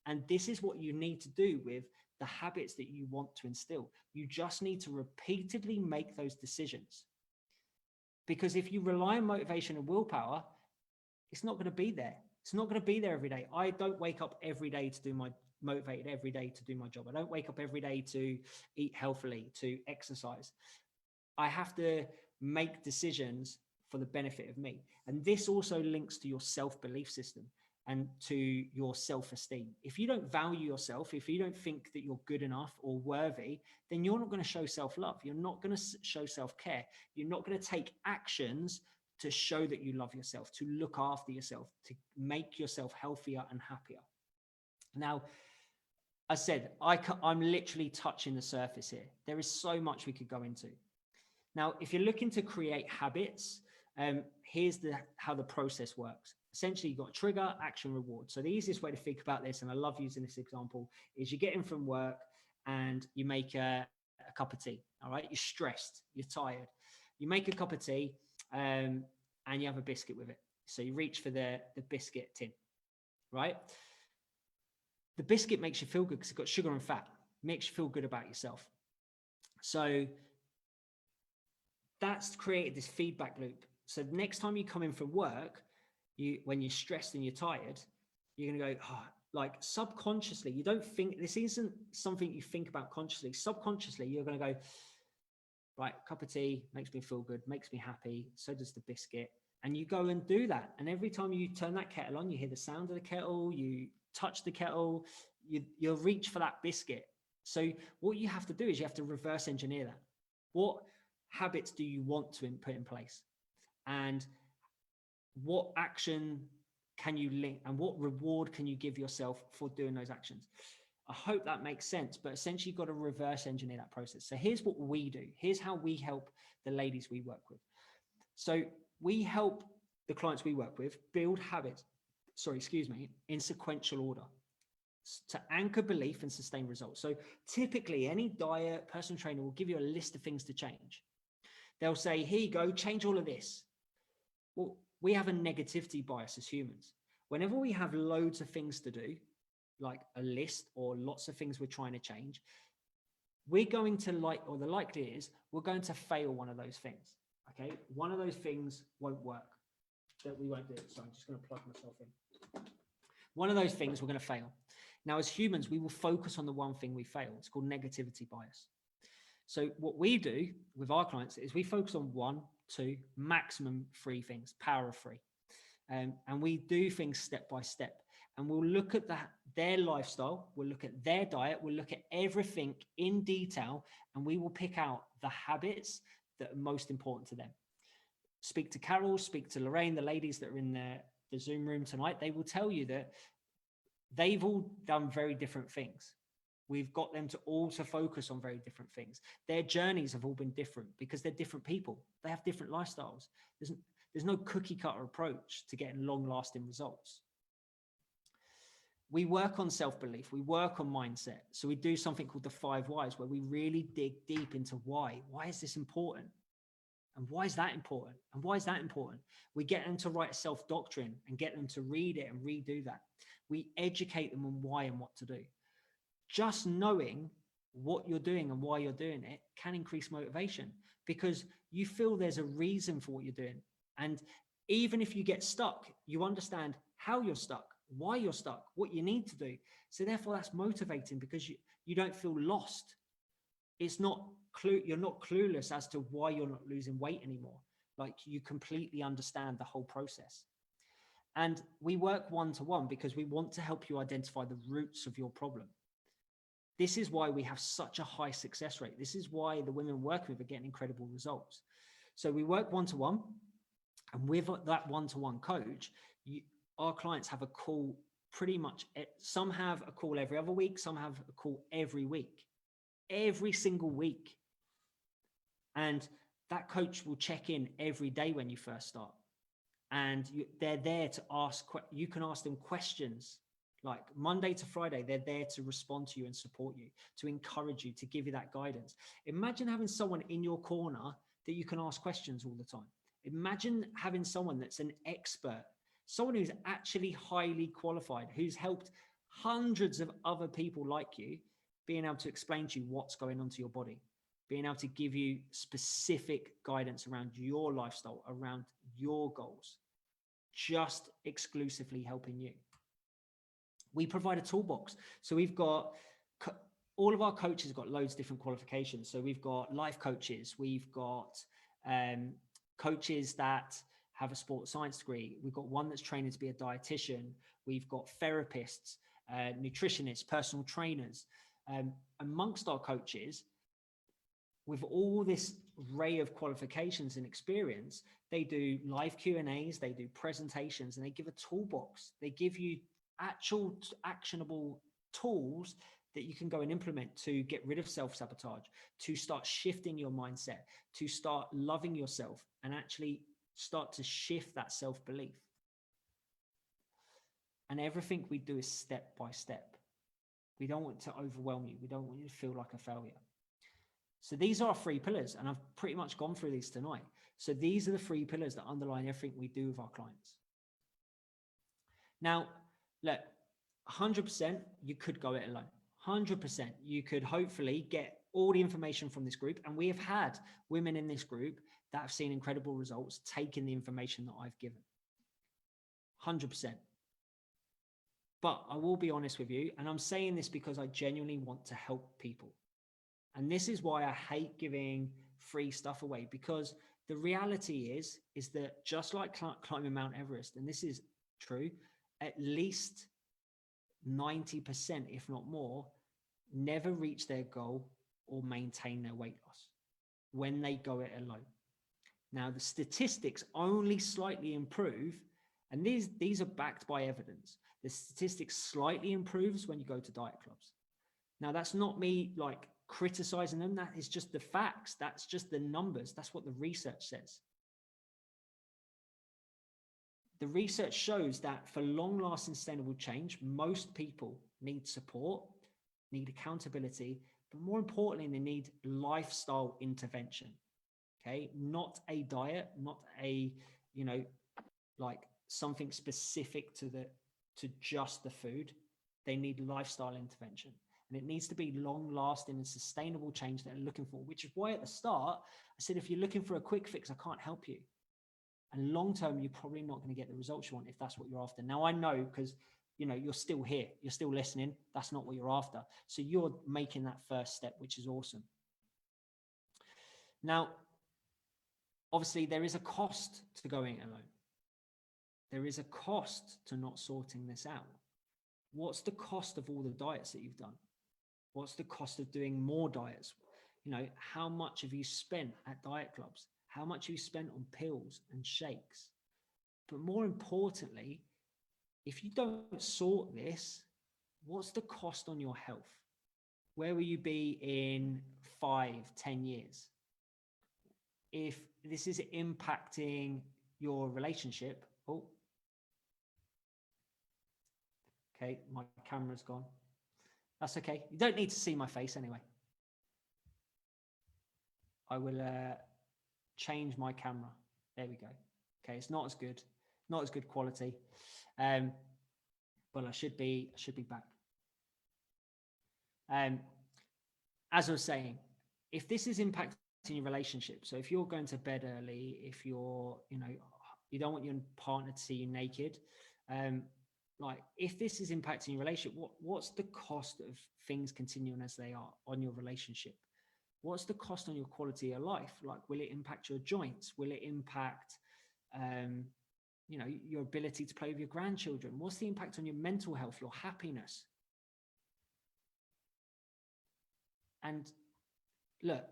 And this is what you need to do with the habits that you want to instill. You just need to repeatedly make those decisions. Because if you rely on motivation and willpower, it's not going to be there. It's not going to be there every day. I don't wake up every day to do my motivated every day to do my job. I don't wake up every day to eat healthily, to exercise. I have to make decisions for the benefit of me. And this also links to your self-belief system and to your self-esteem. If you don't value yourself, if you don't think that you're good enough or worthy, then you're not going to show self-love. You're not going to show self-care. You're not going to take actions to show that you love yourself, to look after yourself, to make yourself healthier and happier. Now, I said, I'm literally touching the surface here. There is so much we could go into. Now, if you're looking to create habits, here's how the process works. Essentially, you've got trigger, action, reward. So the easiest way to think about this, and I love using this example, is you get in from work and you make a cup of tea. All right, you're stressed, you're tired. You make a cup of tea and you have a biscuit with it. So you reach for the biscuit tin, right? The biscuit makes you feel good because it's got sugar and fat. It makes you feel good about yourself. So that's created this feedback loop. So next time you come in from work, when you're stressed and you're tired, you're going to go, oh, like subconsciously, you don't think, this isn't something you think about consciously. Subconsciously, you're going to go, right, cup of tea makes me feel good, makes me happy. So does the biscuit. And you go and do that. And every time you turn that kettle on, you hear the sound of the kettle, you touch the kettle, you'll reach for that biscuit. So what you have to do is you have to reverse engineer that. What habits do you want to put in place? And what action can you link, and what reward can you give yourself for doing those actions? I hope that makes sense, but essentially you've got to reverse engineer that process. So here's what we do. Here's how we help the ladies we work with. So we help the clients we work with build habits, in sequential order to anchor belief and sustain results. So typically any diet, personal trainer will give you a list of things to change. They'll say, here you go, change all of this. Well, we have a negativity bias as humans. Whenever we have loads of things to do, like a list or lots of things we're trying to change, we're going to the likely is we're going to fail one of those things. Okay, one of those things won't work, that we won't do. So I'm just going to plug myself in. One of those things we're going to fail. Now, as humans, we will focus on the one thing we fail. It's called negativity bias. So what we do with our clients is we focus on 1, 2, maximum 3 things, power of 3. And we do things step by step. And we'll look at their lifestyle, we'll look at their diet, we'll look at everything in detail, and we will pick out the habits that are most important to them. Speak to Carol, speak to Lorraine, the ladies that are in the Zoom room tonight. They will tell you that they've all done very different things. We've got them to all to focus on very different things. Their journeys have all been different because they're different people. They have different lifestyles. There's no cookie cutter approach to getting long lasting results. We work on self-belief. We work on mindset. So we do something called the 5 whys, where we really dig deep into why. Why is this important? And why is that important? And why is that important? We get them to write a self-doctrine and get them to read it and redo that. We educate them on why and what to do. Just knowing what you're doing and why you're doing it can increase motivation, because you feel there's a reason for what you're doing. And even if you get stuck, you understand how you're stuck, why you're stuck, what you need to do. So therefore that's motivating, because you don't feel lost. It's not you're not clueless as to why you're not losing weight anymore. Like, you completely understand the whole process. And we work one-to-one because we want to help you identify the roots of your problem. This is why we have such a high success rate. This is why the women we're working with are getting incredible results. So we work one-to-one, and with that one-to-one coach, our clients have a call pretty much. Some have a call every other week. Some have a call every week, every single week. And that coach will check in every day when you first start. And they're there to ask, you can ask them questions. Like Monday to Friday, they're there to respond to you and support you, to encourage you, to give you that guidance. Imagine having someone in your corner that you can ask questions all the time. Imagine having someone that's an expert, someone who's actually highly qualified, who's helped hundreds of other people like you, being able to explain to you what's going on to your body, being able to give you specific guidance around your lifestyle, around your goals, just exclusively helping you. We provide a toolbox. So we've got, all of our coaches got loads of different qualifications. So we've got life coaches, we've got coaches that have a sports science degree. We've got one that's training to be a dietitian. We've got therapists, nutritionists, personal trainers. Amongst our coaches, with all this array of qualifications and experience, they do live Q&As, they do presentations, and they give a toolbox. They give you actual actionable tools that you can go and implement to get rid of self-sabotage, to start shifting your mindset, to start loving yourself, and actually start to shift that self-belief. And everything we do is step by step. We don't want to overwhelm you. We don't want you to feel like a failure. So these are our 3 pillars, and I've pretty much gone through these tonight. So these are the 3 pillars that underline everything we do with our clients. Now, look, 100% you could go it alone. 100% you could hopefully get all the information from this group. And we have had women in this group that have seen incredible results taking the information that I've given. 100%. But I will be honest with you, and I'm saying this because I genuinely want to help people. And this is why I hate giving free stuff away, because the reality is that just like climbing Mount Everest, and this is true, at least 90%, if not more, never reach their goal or maintain their weight loss when they go it alone. Now, the statistics only slightly improve, and these are backed by evidence. The statistics slightly improves when you go to diet clubs. Now, that's not me like criticizing them. That is just the facts. That's just the numbers. That's what the research says. The research shows that for long-lasting sustainable change, most people need support, need accountability, but more importantly, they need lifestyle intervention. Okay, not a diet, not a, you know, like something specific to just the food. They need lifestyle intervention, and it needs to be long lasting and sustainable change that they're looking for, which is why at the start I said, if you're looking for a quick fix, I can't help you. And long term, you're probably not going to get the results you want if that's what you're after. Now I know, because you're still here, you're still listening. That's not what you're after. So you're making that first step, which is awesome. Now, obviously, there is a cost to going alone. There is a cost to not sorting this out. What's the cost of all the diets that you've done? What's the cost of doing more diets? How much have you spent at diet clubs? How much have you spent on pills and shakes? But more importantly, if you don't sort this, what's the cost on your health? Where will you be in 5, 10 years? If this is impacting your relationship, okay, my camera's gone. That's okay. You don't need to see my face anyway. I will change my camera. There we go. Okay, it's not as good quality, but I should be back. As I was saying, if this is impacting your relationship, so if you're going to bed early, if you're, you don't want your partner to see you naked, like if this is impacting your relationship, what's the cost of things continuing as they are on your relationship? What's the cost on your quality of life? Like, will it impact your joints? Will it impact, your ability to play with your grandchildren? What's the impact on your mental health, your happiness? And look,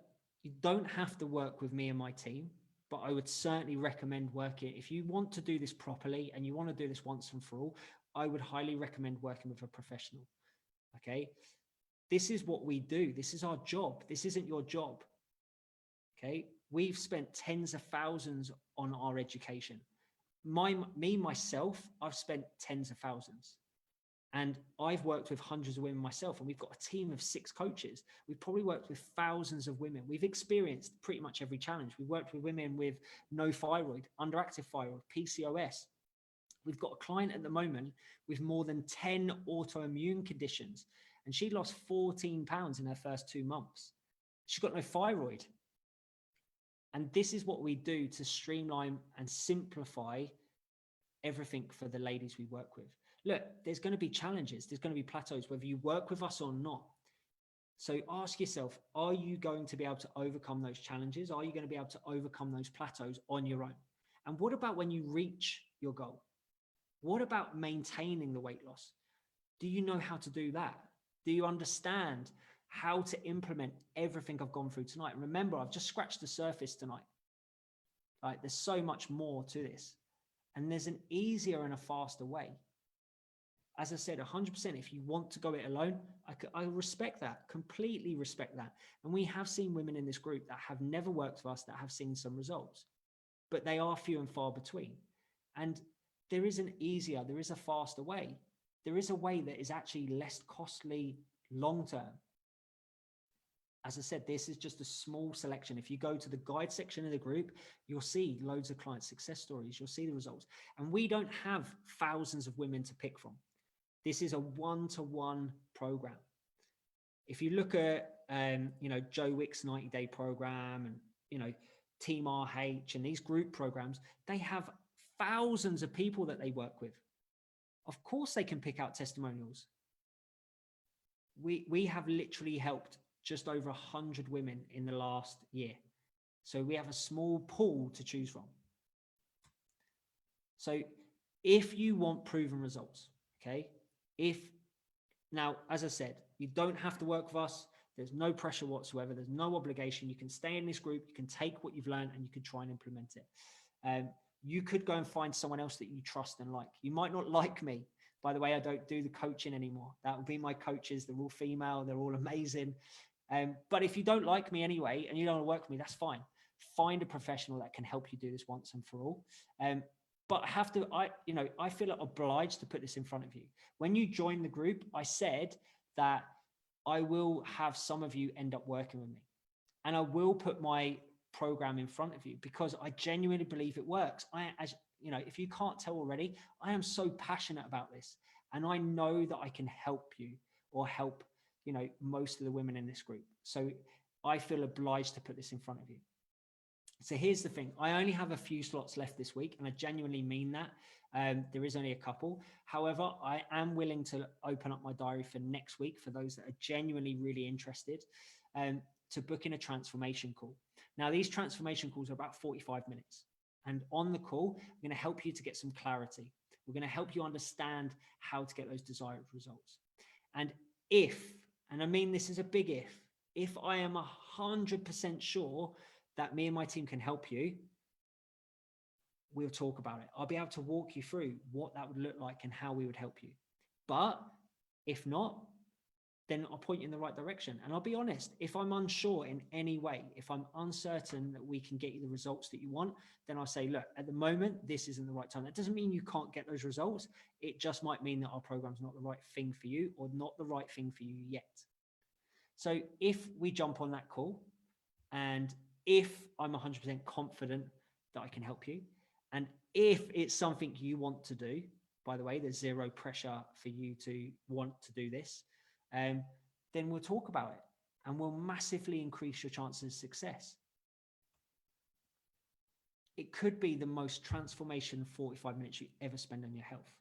you don't have to work with me and my team, but I would certainly recommend working. If you want to do this properly and you want to do this once and for all, I would highly recommend working with a professional. Okay. This is what we do. This is our job. This isn't your job. Okay. We've spent tens of thousands on our education. Myself, I've spent tens of thousands. And I've worked with hundreds of women myself, and we've got a team of 6 coaches. We've probably worked with thousands of women. We've experienced pretty much every challenge. We've worked with women with no thyroid, underactive thyroid, PCOS. We've got a client at the moment with more than 10 autoimmune conditions, and she lost 14 pounds in her first 2 months. She's got no thyroid. And this is what we do to streamline and simplify everything for the ladies we work with. Look, there's going to be challenges. There's going to be plateaus, whether you work with us or not. So ask yourself, are you going to be able to overcome those challenges? Are you going to be able to overcome those plateaus on your own? And what about when you reach your goal? What about maintaining the weight loss? Do you know how to do that? Do you understand how to implement everything I've gone through tonight? And remember, I've just scratched the surface tonight. Like, there's so much more to this. And there's an easier and a faster way. As I said, 100%, if you want to go it alone, I respect that, completely respect that. And we have seen women in this group that have never worked with us that have seen some results, but they are few and far between. And there is an easier, there is a faster way. There is a way that is actually less costly long-term. As I said, this is just a small selection. If you go to the guide section of the group, you'll see loads of client success stories. You'll see the results. And we don't have thousands of women to pick from. This is a one-to-one program. If you look at, Joe Wick's 90-day program and, Team RH and these group programs, they have thousands of people that they work with. Of course, they can pick out testimonials. We have literally helped just over 100 women in the last year. So we have a small pool to choose from. So if you want proven results, okay, now, as I said, you don't have to work with us. There's no pressure whatsoever. There's no obligation. You can stay in this group. You can take what you've learned and you can try and implement it. You could go and find someone else that you trust and like. You might not like me. By the way, I don't do the coaching anymore. That would be my coaches. They're all female. They're all amazing. But if you don't like me anyway and you don't want to work with me, that's fine. Find a professional that can help you do this once and for all. But I feel obliged to put this in front of you. When you join the group, I said that I will have some of you end up working with me, and I will put my program in front of you, because I genuinely believe it works. As you know, if you can't tell already, I am so passionate about this, and I know that I can help you, or help, you know, most of the women in this group. So I feel obliged to put this in front of you. So here's the thing. I only have a few slots left this week, and I genuinely mean that. There is only a couple. However, I am willing to open up my diary for next week for those that are genuinely really interested, to book in a transformation call. Now, these transformation calls are about 45 minutes. And on the call, I'm going to help you to get some clarity. We're going to help you understand how to get those desired results. And and I mean this is a big if I am 100% sure that me and my team can help you, we'll talk about it. I'll be able to walk you through what that would look like and how we would help you. But if not, then I'll point you in the right direction. And I'll be honest, if I'm unsure in any way, if I'm uncertain that we can get you the results that you want, then I'll say, look, at the moment, this isn't the right time. That doesn't mean you can't get those results. It just might mean that our program's not the right thing for you, or not the right thing for you yet. So if we jump on that call, and if I'm 100% confident that I can help you, and if it's something you want to do, by the way, there's zero pressure for you to want to do this, then we'll talk about it, and we'll massively increase your chances of success. It could be the most transformation 45 minutes you ever spend on your health.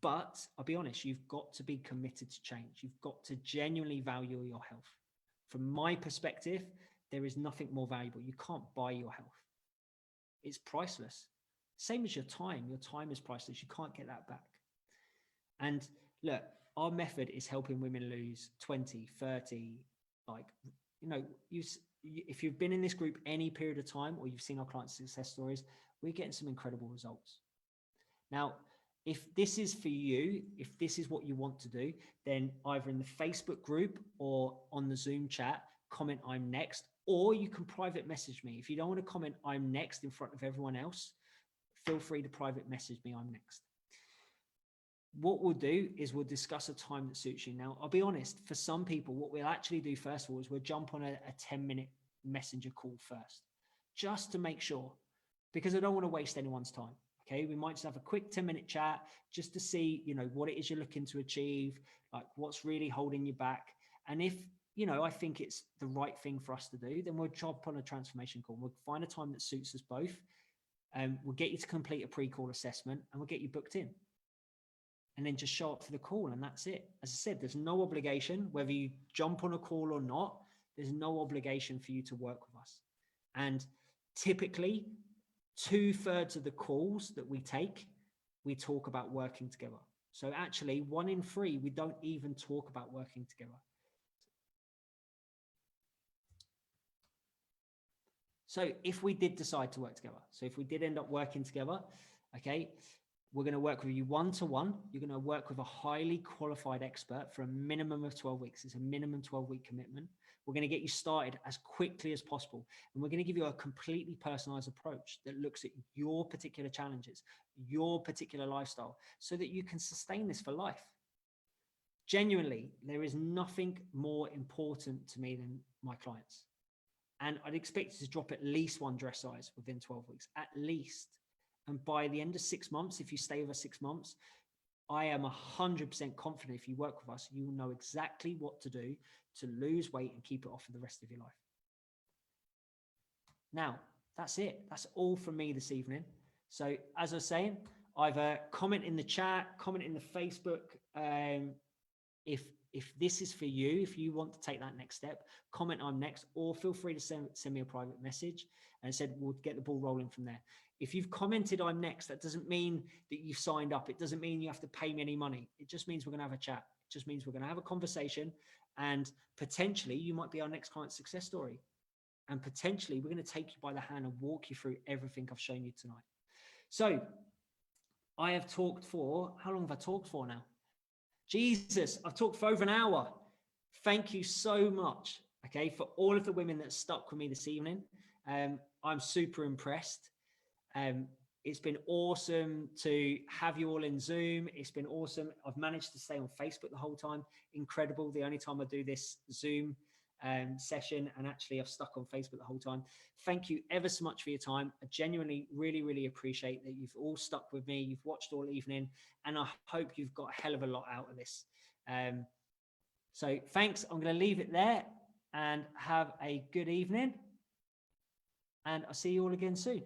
But I'll be honest, you've got to be committed to change. You've got to genuinely value your health. From my perspective, there is nothing more valuable. You can't buy your health. It's priceless. Same as your time. Your time is priceless. You can't get that back. And look, our method is helping women lose 20, 30, like, you know, if you've been in this group any period of time, or you've seen our client success stories, we're getting some incredible results. Now, if this is for you, if this is what you want to do, then either in the Facebook group or on the Zoom chat, comment "I'm next," or you can private message me. If you don't want to comment "I'm next" in front of everyone else, feel free to private message me "I'm next." What we'll do is we'll discuss a time that suits you. Now, I'll be honest, for some people, what we'll actually do first of all is we'll jump on a 10-minute messenger call first, just to make sure, because I don't want to waste anyone's time. Okay, we might just have a quick 10-minute chat just to see, you know, what it is you're looking to achieve, like what's really holding you back. And if, you know, I think it's the right thing for us to do, then we'll jump on a transformation call. We'll find a time that suits us both. We'll get you to complete a pre-call assessment, and we'll get you booked in. And then just show up for the call, and that's it. As I said, there's no obligation, whether you jump on a call or not, there's no obligation for you to work with us. And typically 2/3 of the calls that we take, we talk about working together. So actually 1 in 3, we don't even talk about working together. So if we did decide to work together, so if we did end up working together, okay, we're going to work with you one-to-one. You're going to work with a highly qualified expert for a minimum of 12 weeks. It's a minimum 12-week commitment. We're going to get you started as quickly as possible. And we're going to give you a completely personalized approach that looks at your particular challenges, your particular lifestyle, so that you can sustain this for life. Genuinely, there is nothing more important to me than my clients. And I'd expect you to drop at least 1 dress size within 12 weeks, at least. And by the end of 6 months, if you stay over 6 months, I am 100% confident if you work with us, you will know exactly what to do to lose weight and keep it off for the rest of your life. Now, that's it. That's all from me this evening. So as I was saying, either comment in the chat, comment in the Facebook. If this is for you, if you want to take that next step, comment "I'm next," or feel free to send me a private message, and said we'll get the ball rolling from there. If you've commented "I'm next," that doesn't mean that you've signed up. It doesn't mean you have to pay me any money. It just means we're going to have a chat. It just means we're going to have a conversation, and potentially you might be our next client success story. And potentially we're going to take you by the hand and walk you through everything I've shown you tonight. So I have talked for, how long have I talked for now? Jesus, I've talked for over an hour. Thank you so much, okay, for all of the women that stuck with me this evening. I'm super impressed. It's been awesome to have you all in Zoom. It's been awesome. I've managed to stay on Facebook the whole time. Incredible. The only time I do this Zoom session, and actually I've stuck on Facebook the whole time. Thank you ever so much for your time. I genuinely really appreciate that you've all stuck with me, you've watched all evening, and I hope you've got a hell of a lot out of this. So thanks. I'm going to leave it there, and have a good evening, and I'll see you all again soon.